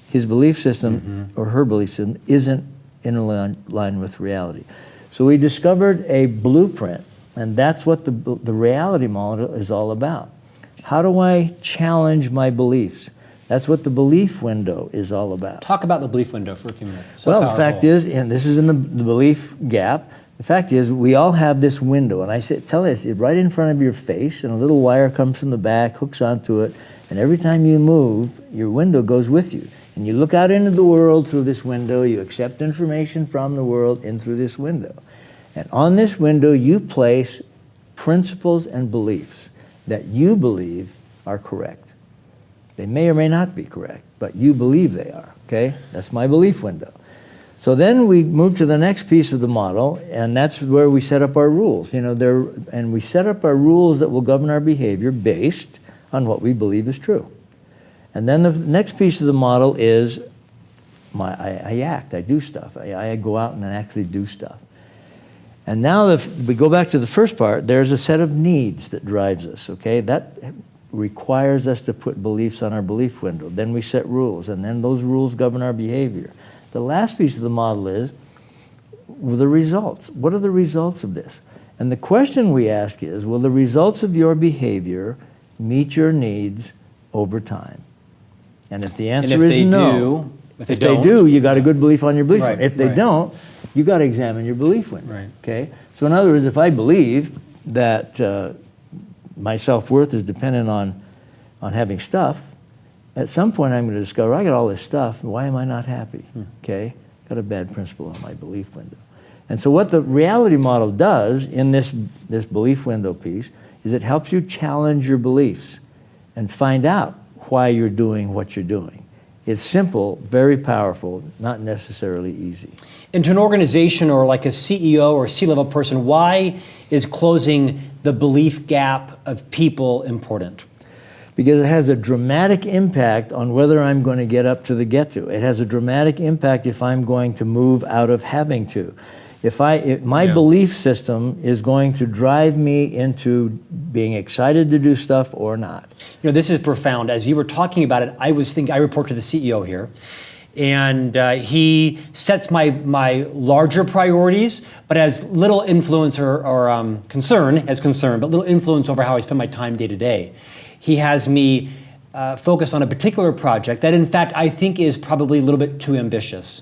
his belief system or her belief system isn't in line with reality. So we discovered a blueprint, and that's what the reality model is all about. How do I challenge my beliefs? That's what the belief window is all about. Talk about the belief window for a few minutes. Well, the fact is, and this is in the belief gap, the fact is we all have this window, and I tell you, it's right in front of your face, and a little wire comes from the back, hooks onto it, and every time you move, your window goes with you. And you look out into the world through this window, you accept information from the world in through this window. And on this window, you place principles and beliefs that you believe are correct. They may or may not be correct, but you believe they are, okay? That's my belief window. So then we move to the next piece of the model, and that's where we set up our rules. And we set up our rules that will govern our behavior based on what we believe is true. And then the next piece of the model is I act, I do stuff. I go out and I actually do stuff. And now if we go back to the first part, there's a set of needs that drives us, okay? That requires us to put beliefs on our belief window. Then we set rules, and then those rules govern our behavior. The last piece of the model is the results. What are the results of this? And the question we ask is, will the results of your behavior meet your needs over time? And if the answer is no, if they do, you got a good belief on your belief window. If they don't, you got to examine your belief window. Right. Okay? So in other words, if I believe that my self-worth is dependent on having stuff, at some point I'm going to discover I got all this stuff, why am I not happy? Okay? Got a bad principle on my belief window. And so what the reality model does in this belief window piece is it helps you challenge your beliefs and find out why you're doing what you're doing. It's simple, very powerful, not necessarily easy. And to an organization or like a CEO or C-level person, why is closing the belief gap of people important? Because it has a dramatic impact on whether I'm going to get up to the get to. It has a dramatic impact if I'm going to move out of having to. If my belief system is going to drive me into being excited to do stuff or not. You know, this is profound. As you were talking about it, I was thinking, I report to the CEO here, and he sets my larger priorities, but has little influence or concern, but little influence over how I spend my time day to day. He has me focus on a particular project that, in fact, I think is probably a little bit too ambitious.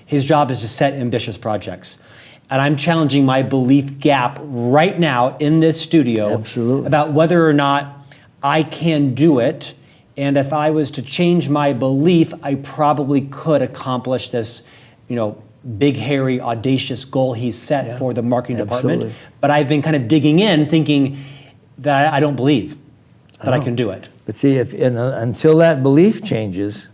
His job is to set ambitious projects. And I'm challenging my belief gap right now in this studio. Absolutely. About whether or not I can do it. And if I was to change my belief, I probably could accomplish this, big, hairy, audacious goal he set for the marketing department. But I've been kind of digging in, thinking that I don't believe that I can do it. But see, until that belief changes,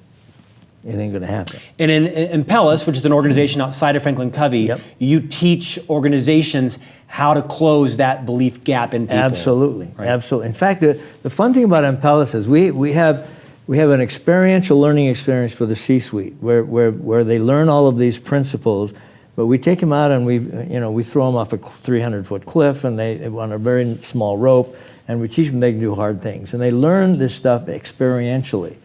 it ain't going to happen. And in Impellus, which is an organization outside of Franklin Covey, you teach organizations how to close that belief gap in people. Absolutely, right? Absolutely. In fact, the fun thing about Impellus is we have an experiential learning experience for the C-suite where they learn all of these principles, but we take them out and we throw them off a 300-foot cliff and they on a very small rope, and we teach them they can do hard things, and they learn this stuff experientially,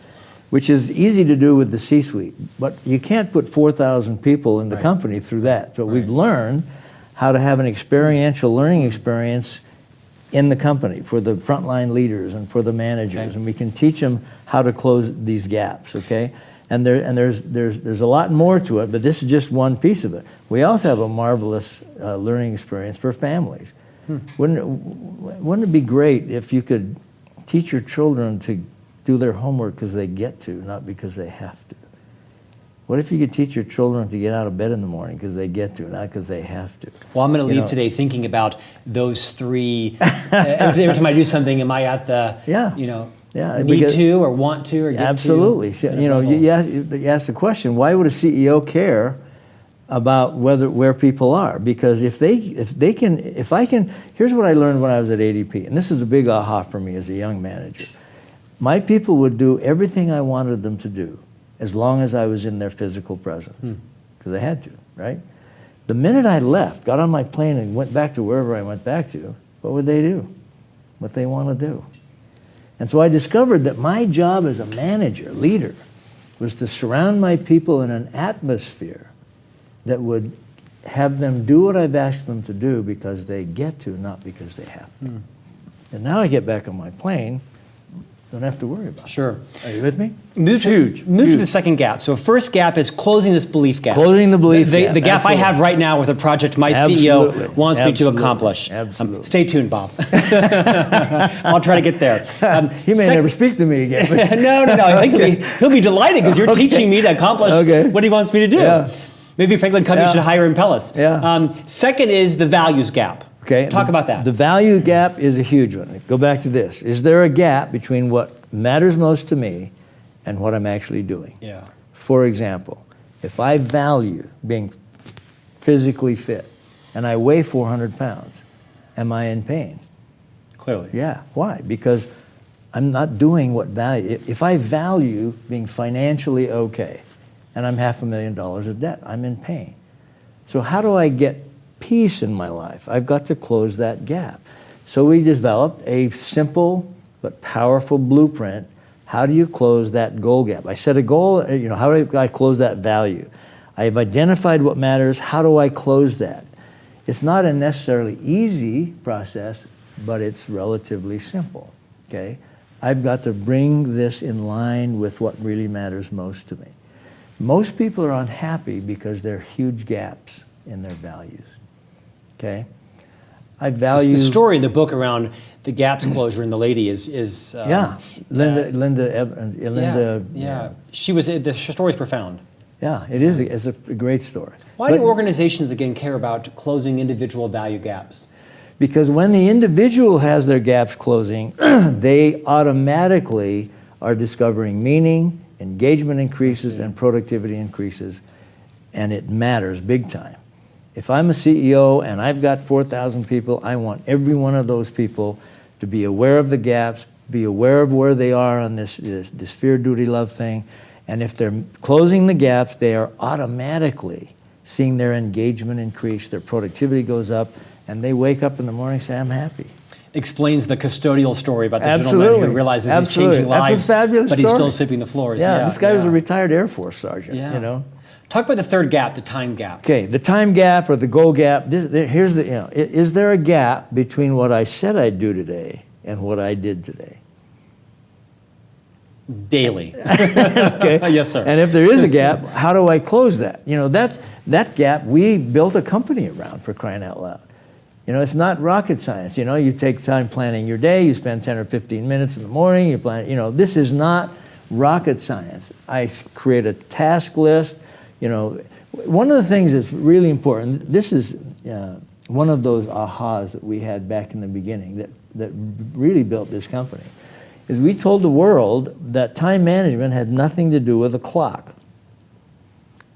which is easy to do with the C-suite, but you can't put 4,000 people in the company through that. So we've learned how to have an experiential learning experience in the company for the frontline leaders and for the managers, and we can teach them how to close these gaps. Okay, and there's a lot more to it, but this is just one piece of it. We also have a marvelous learning experience for families. Wouldn't it be great if you could teach your children to do their homework because they get to, not because they have to? What if you could teach your children to get out of bed in the morning because they get to, not because they have to? Well, I'm going to leave today thinking about those three. Every time I do something, am I at the, need to or want to or get absolutely. to? Absolutely. You ask the question, why would a CEO care about where people are? Because if I can, here's what I learned when I was at ADP, and this is a big aha for me as a young manager. My people would do everything I wanted them to do as long as I was in their physical presence, because they had to, right? The minute I left, got on my plane and went back to wherever I went back to, what would they do? What they want to do. And so I discovered that my job as a manager, leader, was to surround my people in an atmosphere that would have them do what I've asked them to do because they get to, not because they have to. And now I get back on my plane, don't have to worry about it. Sure. Are you with me? Move to the second gap. So first gap is closing this belief gap. Closing the belief gap. The gap I have right now with a project my CEO wants me to accomplish. Absolutely. Stay tuned, Bob. I'll try to get there. He may never speak to me again. No. I think he'll be delighted because you're teaching me to accomplish what he wants me to do. Yeah. Maybe Franklin Covey should hire Impellus. Second is the values gap. Okay. Talk about that. The value gap is a huge one. Go back to this. Is there a gap between what matters most to me and what I'm actually doing? Yeah. For example, if I value being physically fit and I weigh 400 pounds, am I in pain? Clearly. Yeah. Why? Because I'm not doing what value. If I value being financially okay and I'm $500,000 of debt, I'm in pain. So how do I get peace in my life? I've got to close that gap. So we developed a simple but powerful blueprint. How do you close that goal gap? I set a goal, how do I close that value? I've identified what matters. How do I close that? It's not a necessarily easy process, but it's relatively simple, okay? I've got to bring this in line with what really matters most to me. Most people are unhappy because there are huge gaps in their values. Okay, I value the story in the book around the gaps closure in the lady is Linda. She was the story's profound. Yeah, it is. It's a great story. Why do organizations again care about closing individual value gaps? Because when the individual has their gaps closing, they automatically are discovering meaning, engagement increases and productivity increases, and it matters big time. If I'm a CEO and I've got 4,000 people, I want every one of those people to be aware of the gaps, be aware of where they are on this fear, duty, love thing. And if they're closing the gaps, they are automatically seeing their engagement increase, their productivity goes up, and they wake up in the morning and say, I'm happy. Explains the custodial story about the gentleman who realizes he's changing lives, but he's still sweeping the floors. Yeah, this guy was a retired Air Force sergeant, you know. Talk about the third gap, the time gap. Okay, the time gap or the goal gap. Here's the, is there a gap between what I said I'd do today and what I did today? Daily. Okay. Yes, sir. And if there is a gap, how do I close that? You know, that gap, we built a company around, for crying out loud. You know, it's not rocket science. You know, you take time planning your day, you spend 10 or 15 minutes in the morning, you plan, you know, this is not rocket science. I create a task list. You know, one of the things that's really important, this is one of those ahas that we had back in the beginning that really built this company, is we told the world that time management had nothing to do with a clock.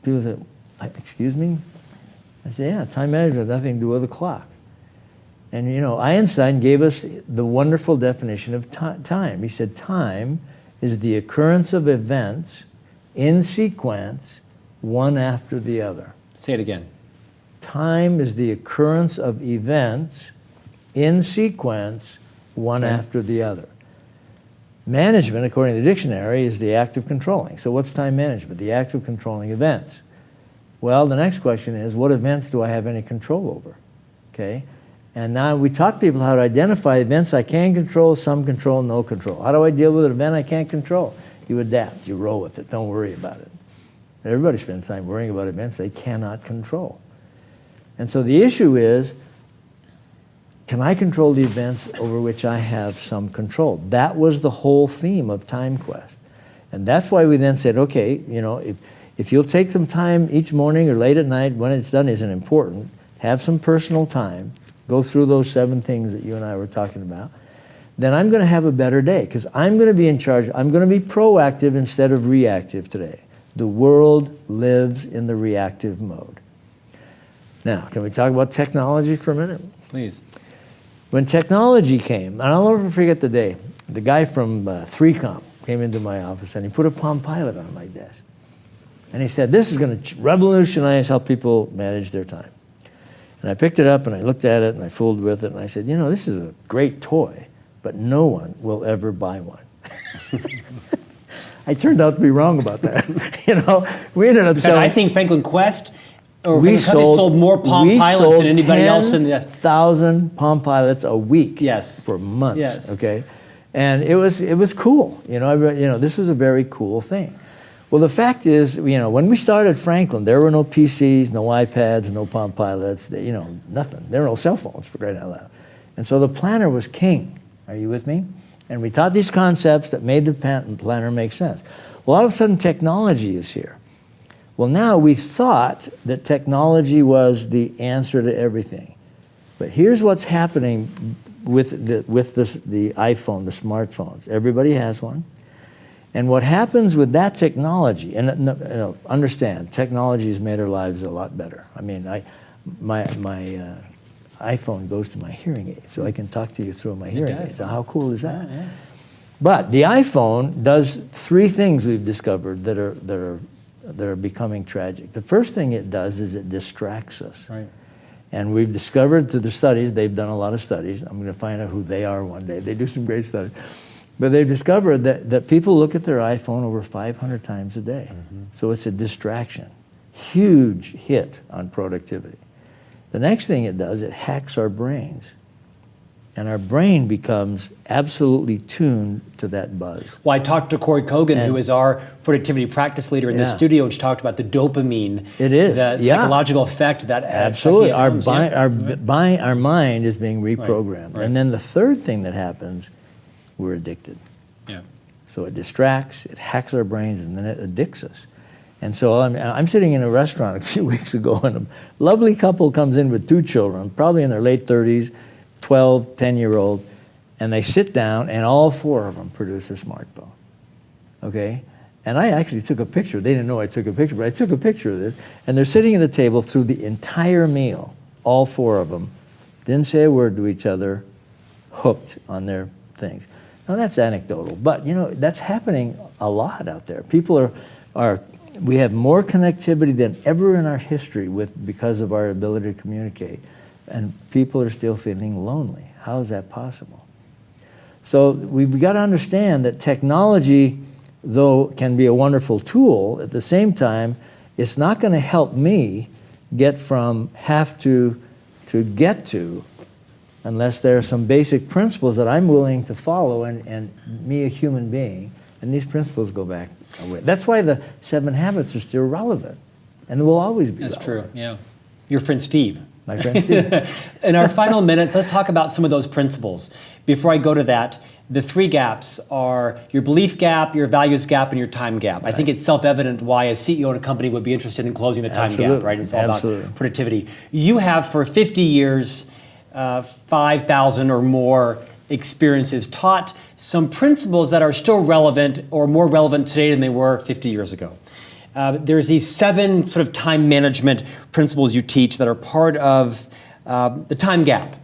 People said, excuse me? I said, yeah, time management has nothing to do with a clock. And you know, Einstein gave us the wonderful definition of time. He said, time is the occurrence of events in sequence, one after the other. Say it again. Time is the occurrence of events in sequence, one after the other. Management, according to the dictionary, is the act of controlling. So what's time management? The act of controlling events. Well, the next question is, what events do I have any control over? Okay? And now we taught people how to identify events I can control, some control, no control. How do I deal with an event I can't control? You adapt, you roll with it, don't worry about it. Everybody spends time worrying about events they cannot control. And so the issue is, can I control the events over which I have some control? That was the whole theme of Time Quest. And that's why we then said, okay, you know, if you'll take some time each morning or late at night, when it's done isn't important, have some personal time, go through those 7 things that you and I were talking about, then I'm going to have a better day because I'm going to be in charge. I'm going to be proactive instead of reactive today. The world lives in the reactive mode. Now, can we talk about technology for a minute? Please. When technology came, and I'll never forget the day, the guy from 3Com came into my office and he put a Palm Pilot on my desk. And he said, this is going to revolutionize how people manage their time. And I picked it up and I looked at it and I fooled with it and I said, you know, this is a great toy, but no one will ever buy one. I turned out to be wrong about that. You know, we ended up selling. I think Franklin Quest or Franklin Company sold more Palm Pilots than anybody else in the 1,000 Palm Pilots a week. Yes. For months. Yes. Okay, and it was cool. You know, this was a very cool thing. Well, the fact is, you know, when we started Franklin, there were no PCs, no iPads, no Palm Pilots. You know, nothing. There were no cell phones, for crying out loud. And so the planner was king. Are you with me? And we taught these concepts that made the planner make sense. Well, all of a sudden, technology is here. Well, now we thought that technology was the answer to everything. But here's what's happening with the iPhone, the smartphones. Everybody has one. And what happens with that technology, and you know, understand, technology has made our lives a lot better. I mean, my iPhone goes to my hearing aid, so I can talk to you through my hearing aid. So how cool is that? Yeah. But the iPhone does 3 things we've discovered that are becoming tragic. The first thing it does is it distracts us. Right. And we've discovered through the studies, they've done a lot of studies. I'm going to find out who they are one day. They do some great studies. But they've discovered that people look at their iPhone over 500 times a day. Mm-hmm. So it's a distraction. Huge hit on productivity. The next thing it does, it hacks our brains. And our brain becomes absolutely tuned to that buzz. Well, I talked to Corey Kogan, who is our productivity practice leader in the studio, which talked about the dopamine. It is. The psychological effect that absolutely. Our mind is being reprogrammed. Right. And then the third thing that happens, we're addicted. Yeah. So it distracts, it hacks our brains, and then it addicts us. And so I'm sitting in a restaurant a few weeks ago, and a lovely couple comes in with 2 children, probably in their late 30s, 12, 10-year-old, and they sit down, and all 4 of them produce a smartphone. Okay? And I actually took a picture. They didn't know I took a picture, but I took a picture of this. And they're sitting at the table through the entire meal, all 4 of them. Didn't say a word to each other, hooked on their things. Now that's anecdotal, but you know, that's happening a lot out there. People we have more connectivity than ever in our history because of our ability to communicate. And people are still feeling lonely. How is that possible? So we've got to understand that technology, though can be a wonderful tool, at the same time, it's not going to help me get from have to get to unless there are some basic principles that I'm willing to follow and me, a human being, and these principles go back away. That's why the 7 habits are still relevant and will always be relevant. That's true, yeah. Your friend Steve. My friend Steve. In our final minutes, let's talk about some of those principles. Before I go to that, the 3 gaps are your belief gap, your values gap, and your time gap. Right. I think it's self-evident why a CEO in a company would be interested in closing the time gap, right? It's all about productivity. You have for 50 years, 5,000 or more experiences, taught some principles that are still relevant or more relevant today than they were 50 years ago. There's these 7 sort of time management principles you teach that are part of the time gap.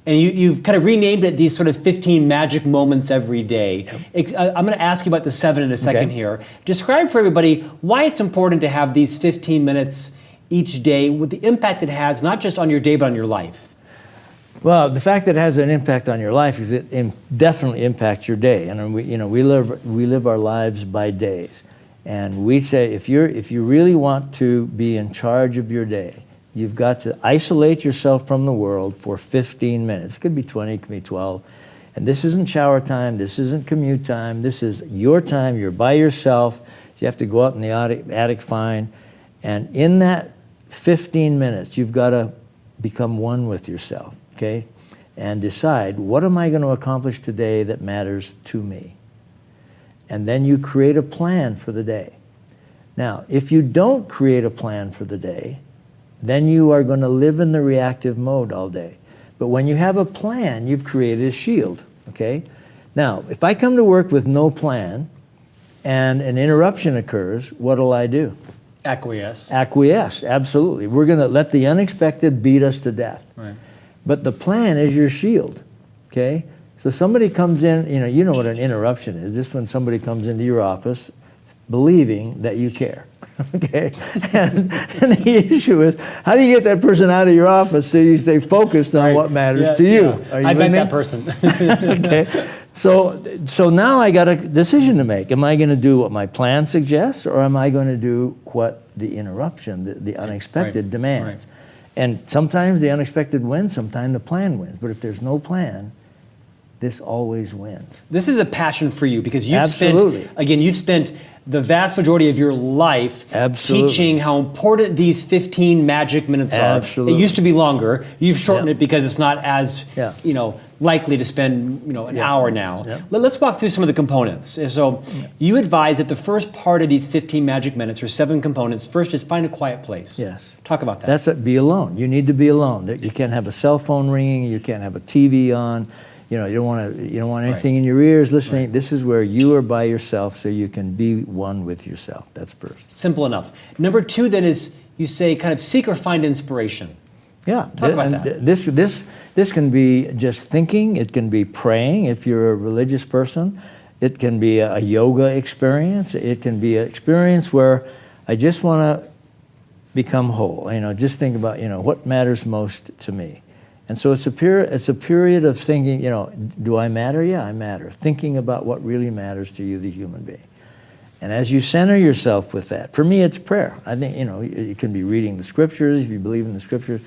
And you've kind of renamed it these sort of 15 magic moments every day. Yep. I'm going to ask you about the 7 in a second here. Describe for everybody why it's important to have these 15 minutes each day with the impact it has, not just on your day, but on your life. Well, the fact that it has an impact on your life is it definitely impacts your day. And we live our lives by days. And we say if you really want to be in charge of your day, you've got to isolate yourself from the world for 15 minutes. It could be 20, it could be 12. And this isn't shower time, this isn't commute time, this is your time, you're by yourself. You have to go out in the attic fine. And in that 15 minutes, you've got to become one with yourself, okay? And decide, what am I going to accomplish today that matters to me? And then you create a plan for the day. Now, if you don't create a plan for the day, then you are going to live in the reactive mode all day. But when you have a plan, you've created a shield, okay? Now, if I come to work with no plan and an interruption occurs, what'll I do? Acquiesce. Acquiesce, absolutely. We're going to let the unexpected beat us to death. Right. But the plan is your shield, okay? So somebody comes in, you know what an interruption is. This is when somebody comes into your office believing that you care, okay? And the issue is, how do you get that person out of your office so you stay focused on what matters to you? Yeah. I bet that person. Okay. So now I got a decision to make. Am I going to do what my plan suggests, or am I going to do what the interruption, the unexpected demands? Right. And sometimes the unexpected wins, sometimes the plan wins. But if there's no plan, this always wins. This is a passion for you because you've Absolutely. spent the vast majority of your life Absolutely. teaching how important these 15 magic minutes are. Absolutely. It used to be longer. You've shortened it because it's not as likely to spend an hour now. Let's walk through some of the components. So you advise that the first part of these 15 magic minutes, or 7 components, first is find a quiet place. Yes. Talk about that. That's it. Be alone. You need to be alone. You can't have a cell phone ringing. You can't have a TV on. You don't want anything in your ears listening. Right. This is where you are by yourself, so you can be one with yourself. That's first. Simple enough. Number 2 then is, you say, kind of seek or find inspiration. Yeah. Talk about that. This can be just thinking. It can be praying if you're a religious person. It can be a yoga experience. It can be an experience where I just want to become whole. Just think about what matters most to me. And so it's a period of thinking, do I matter? Yeah, I matter. Thinking about what really matters to you, the human being. And as you center yourself with that, for me it's prayer. I think, it can be reading the scriptures if you believe in the scriptures,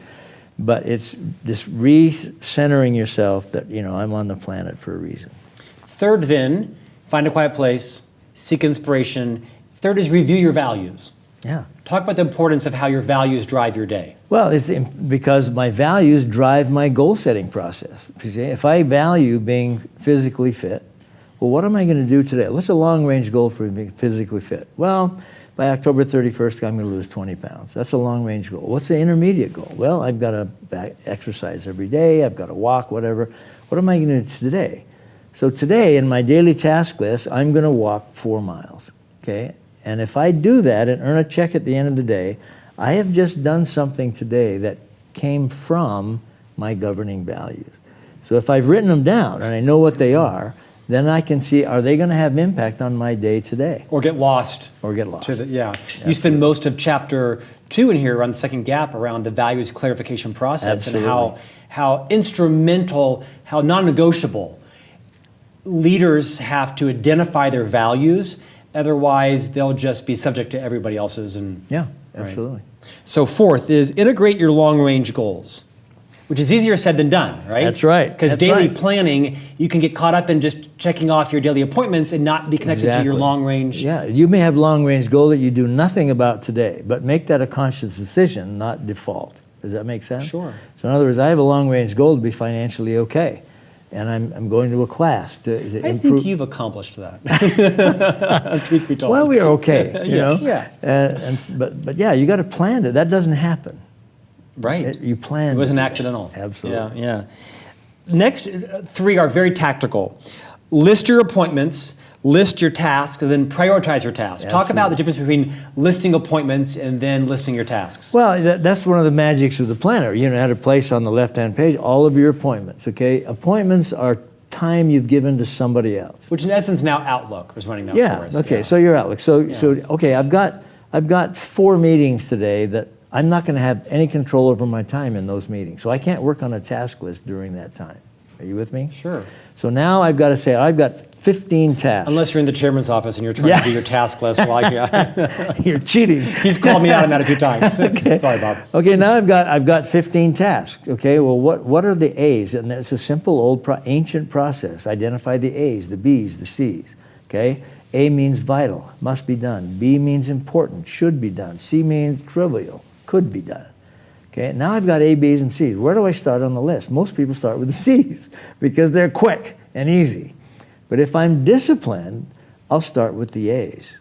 but it's this re-centering yourself that, I'm on the planet for a reason. Third then, find a quiet place, seek inspiration. Third is review your values. Yeah. Talk about the importance of how your values drive your day. Well, it's because my values drive my goal-setting process. If I value being physically fit, well, what am I going to do today? What's a long-range goal for being physically fit? Well, by October 31st, I'm going to lose 20 pounds. That's a long-range goal. What's the intermediate goal? Well, I've got to exercise every day. I've got to walk, whatever. What am I going to do today? So today, in my daily task list, I'm going to walk 4 miles, okay? And if I do that and earn a check at the end of the day, I have just done something today that came from my governing values. So if I've written them down and I know what they are, then I can see, are they going to have impact on my day today? Or get lost. Or get lost. You spend most of chapter 2 in here on the second gap around the values clarification process. Absolutely. And how instrumental, how non-negotiable leaders have to identify their values. Otherwise, they'll just be subject to everybody else's. And Yeah, absolutely. So fourth is integrate your long-range goals, which is easier said than done, right? That's right. Because That's daily right. planning, you can get caught up in just checking off your daily appointments and not be connected to your Exactly. long-range. Yeah, you may have long-range goal that you do nothing about today, but make that a conscious decision, not default. Does that make sense? Sure. So in other words, I have a long-range goal to be financially okay, and I'm going to a class to I improve. think you've accomplished that. Truth be told. Well, we are okay, you know. Yeah. But yeah, you got to plan it. That doesn't happen. Right. You plan. It wasn't accidental. Absolutely. Yeah. Next, 3 are very tactical. List your appointments, list your tasks, and then prioritize your tasks. Talk about the difference between listing appointments and then listing your tasks. Well, that's one of the magics of the planner. You know, at a place on the left-hand page, all of your appointments, okay? Appointments are time you've given to somebody else. Which in essence now Outlook is running that for Yeah, us. okay, so your Outlook. So okay, I've got 4 meetings today that I'm not going to have any control over my time in those meetings. So I can't work on a task list during that time. Are you with me? Sure. So now I've got to say, I've got 15 tasks. Unless you're in the chairman's office and you're trying to do your task list. You're cheating. He's called me out on that a few times. Okay. Sorry, Bob. Okay, now I've got 15 tasks. Okay, well, what are the A's? And it's a simple old ancient process. Identify the A's, the B's, the C's. Okay, A means vital, must be done. B means important, should be done. C means trivial, could be done. Okay, now I've got A, B's, and C's. Where do I start on the list? Most people start with the C's because they're quick and easy. But if I'm disciplined, I'll start with the A's.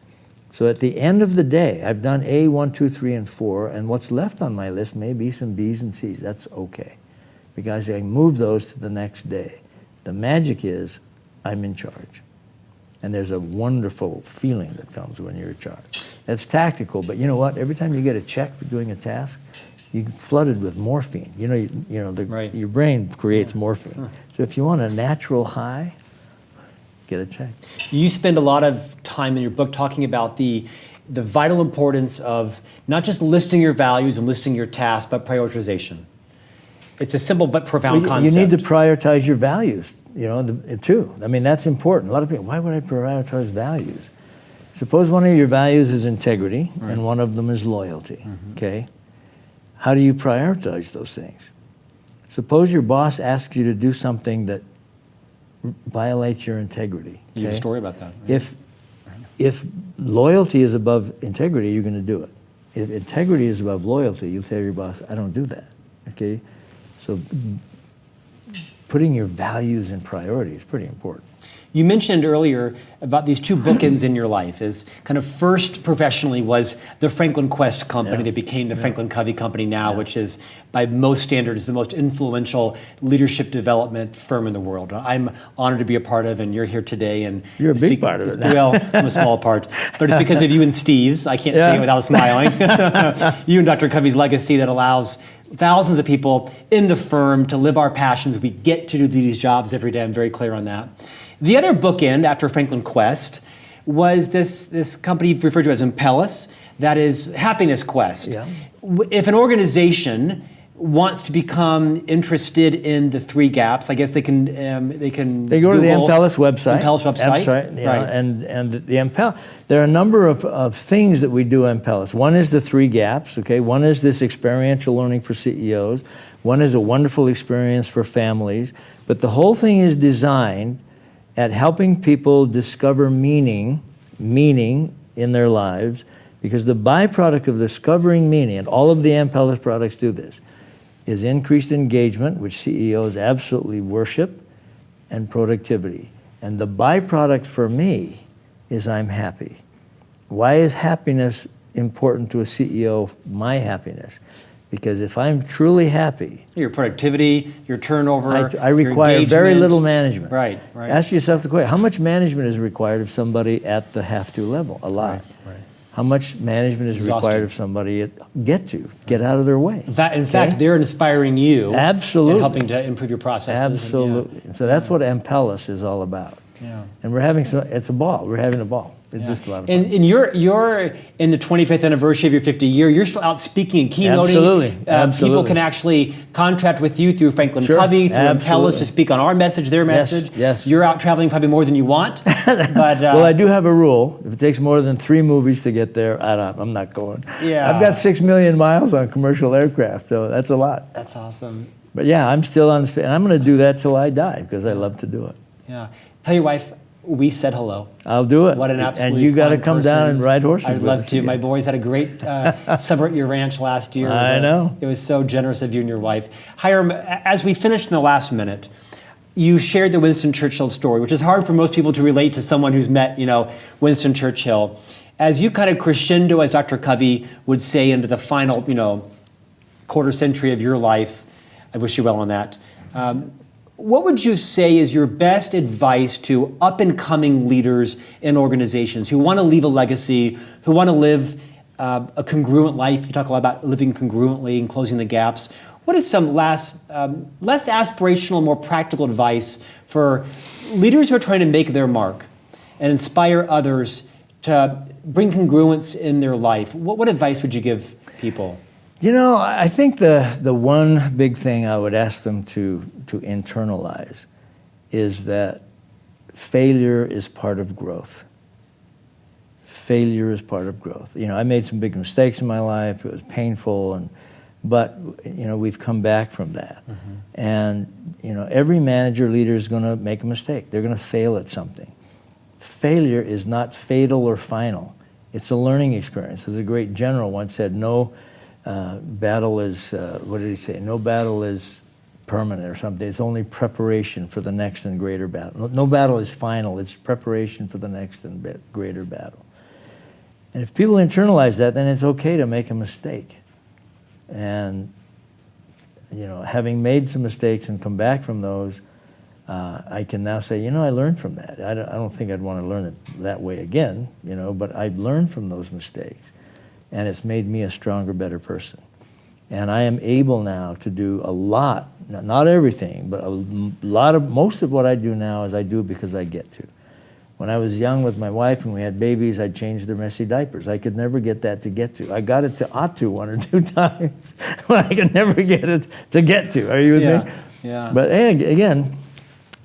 So at the end of the day, I've done A, 1, 2, 3, and 4, and what's left on my list may be some B's and C's. That's okay, because I move those to the next day. The magic is I'm in charge. And there's a wonderful feeling that comes when you're in charge. It's tactical, but you know what? Every time you get a check for doing a task, you're flooded with morphine. Your brain creates morphine. So if you want a natural high, get a check. You spend a lot of time in your book talking about the vital importance of not just listing your values and listing your tasks, but prioritization. It's a simple but profound concept. You need to prioritize your values, too. I mean, that's important. A lot of people, why would I prioritize values? Suppose one of your values is integrity, and one of them is loyalty, okay? How do you prioritize those things? Suppose your boss asks you to do something that violates your integrity. You have a story about that. Right? If loyalty is above integrity, you're going to do it. If integrity is above loyalty, you'll tell your boss, I don't do that, okay? So putting your values in priority is pretty important. You mentioned earlier about these 2 bookends in your life. Is kind of first professionally was the Franklin Quest company that became the Franklin Covey company now, which is by most standards the most influential leadership development firm in the world. I'm honored to be a part of, and you're here today. And you're a big part of it. Well, I'm a small part, but it's because of you and Steve's. I can't say it without smiling. You and Dr. Covey's legacy that allows thousands of people in the firm to live our passions. We get to do these jobs every day. I'm very clear on that. The other bookend after Franklin Quest was this company referred to as Impellus, that is Happiness Quest. Yeah. If an organization wants to become interested in the 3 gaps, I guess they can They go Google to the Impellus website. Impellus website. That's right. And the Impellus, there are a number of things that we do at Impellus. One is the 3 gaps, okay? One is this experiential learning for CEOs. One is a wonderful experience for families. But the whole thing is designed at helping people discover meaning in their lives, because the byproduct of discovering meaning, and all of the Impellus products do this, is increased engagement, which CEOs absolutely worship, and productivity. And the byproduct for me is I'm happy. Why is happiness important to a CEO? My happiness. Because if I'm truly happy, your productivity, your turnover, I require very little management. Right. Ask yourself the question, how much management is required of somebody at the have-to level? A lot. Right. how much management is exhausting. required of somebody. Get out of their way. In fact, they're inspiring you. Absolutely. And helping to improve your processes. Absolutely. So that's what Impellus is all about. Yeah. And it's a ball. We're having a ball. It's just a lot of fun. And you're in the 25th anniversary of your 50 year. You're still out speaking and keynoting. Absolutely. People can actually contract with you through Franklin Covey, through Impellus to speak on our message, their message. Yes. You're out traveling probably more than you want. But well, I do have a rule. If it takes more than 3 movies to get there, I'm not going. Yeah. I've got 6 million miles on commercial aircraft, so that's a lot. That's awesome. But yeah, I'm still on space, and I'm going to do that till I die because I love to do it. Yeah. Tell your wife we said hello. I'll do it. What an absolute And you got to fine come person. down and ride horses. I'd love to. My boys had a great summer at your ranch last year. I know. It was so generous of you and your wife. Hyrum, as we finished in the last minute, you shared the Winston Churchill story, which is hard for most people to relate to someone who's met, Winston Churchill. As you kind of crescendo, as Dr. Covey would say, into the final, quarter century of your life, I wish you well on that. What would you say is your best advice to up-and-coming leaders in organizations who want to leave a legacy, who want to live a congruent life? You talk a lot about living congruently and closing the gaps. What is some less aspirational, more practical advice for leaders who are trying to make their mark and inspire others to bring congruence in their life? What advice would you give people? I think the one big thing I would ask them to internalize is that failure is part of growth. Failure is part of growth. I made some big mistakes in my life. It was painful, but we've come back from that. Mm-hmm. And every manager, leader is going to make a mistake. They're going to fail at something. Failure is not fatal or final. It's a learning experience. As a great general once said, no battle is, what did he say? No battle is permanent or something. It's only preparation for the next and greater battle. No battle is final. It's preparation for the next and greater battle. And if people internalize that, then it's okay to make a mistake. And, having made some mistakes and come back from those, I can now say, I learned from that. I don't think I'd want to learn it that way again, but I've learned from those mistakes. And it's made me a stronger, better person. And I am able now to do a lot, not everything, but most of what I do now is I do because I get to. When I was young with my wife and we had babies, I'd change their messy diapers. I could never get that to get to. I got it to ought to 1 or 2 times, but I could never get it to get to. Are you with me? Yeah. But again,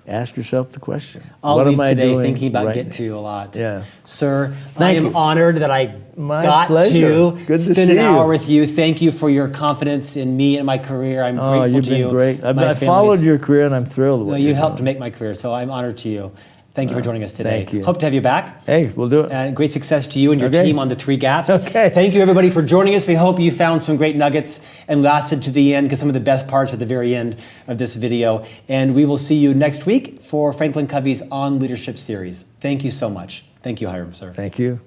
ask yourself the question. I'll what leave am I today doing thinking about right get to a lot. Yeah. Sir, Thank I am you. honored that I My got pleasure. to Good to spend see an hour you. with you. Thank you for your confidence in me and my career. I'm grateful you've to been you. great. My I've followed family's- your career and I'm thrilled with Well, what you you're helped to doing. make my career, so I'm honored to you. Thank you for joining us today. Thank you. Hope to have you back. Hey, we'll do it. And great success to you and your Okay. team on the 3 gaps. Okay. Thank you, everybody, for joining us. We hope you found some great nuggets and lasted to the end, because some of the best parts are at the very end of this video. And we will see you next week for Franklin Covey's On Leadership series. Thank you so much. Thank you, Hyrum, sir. Thank you.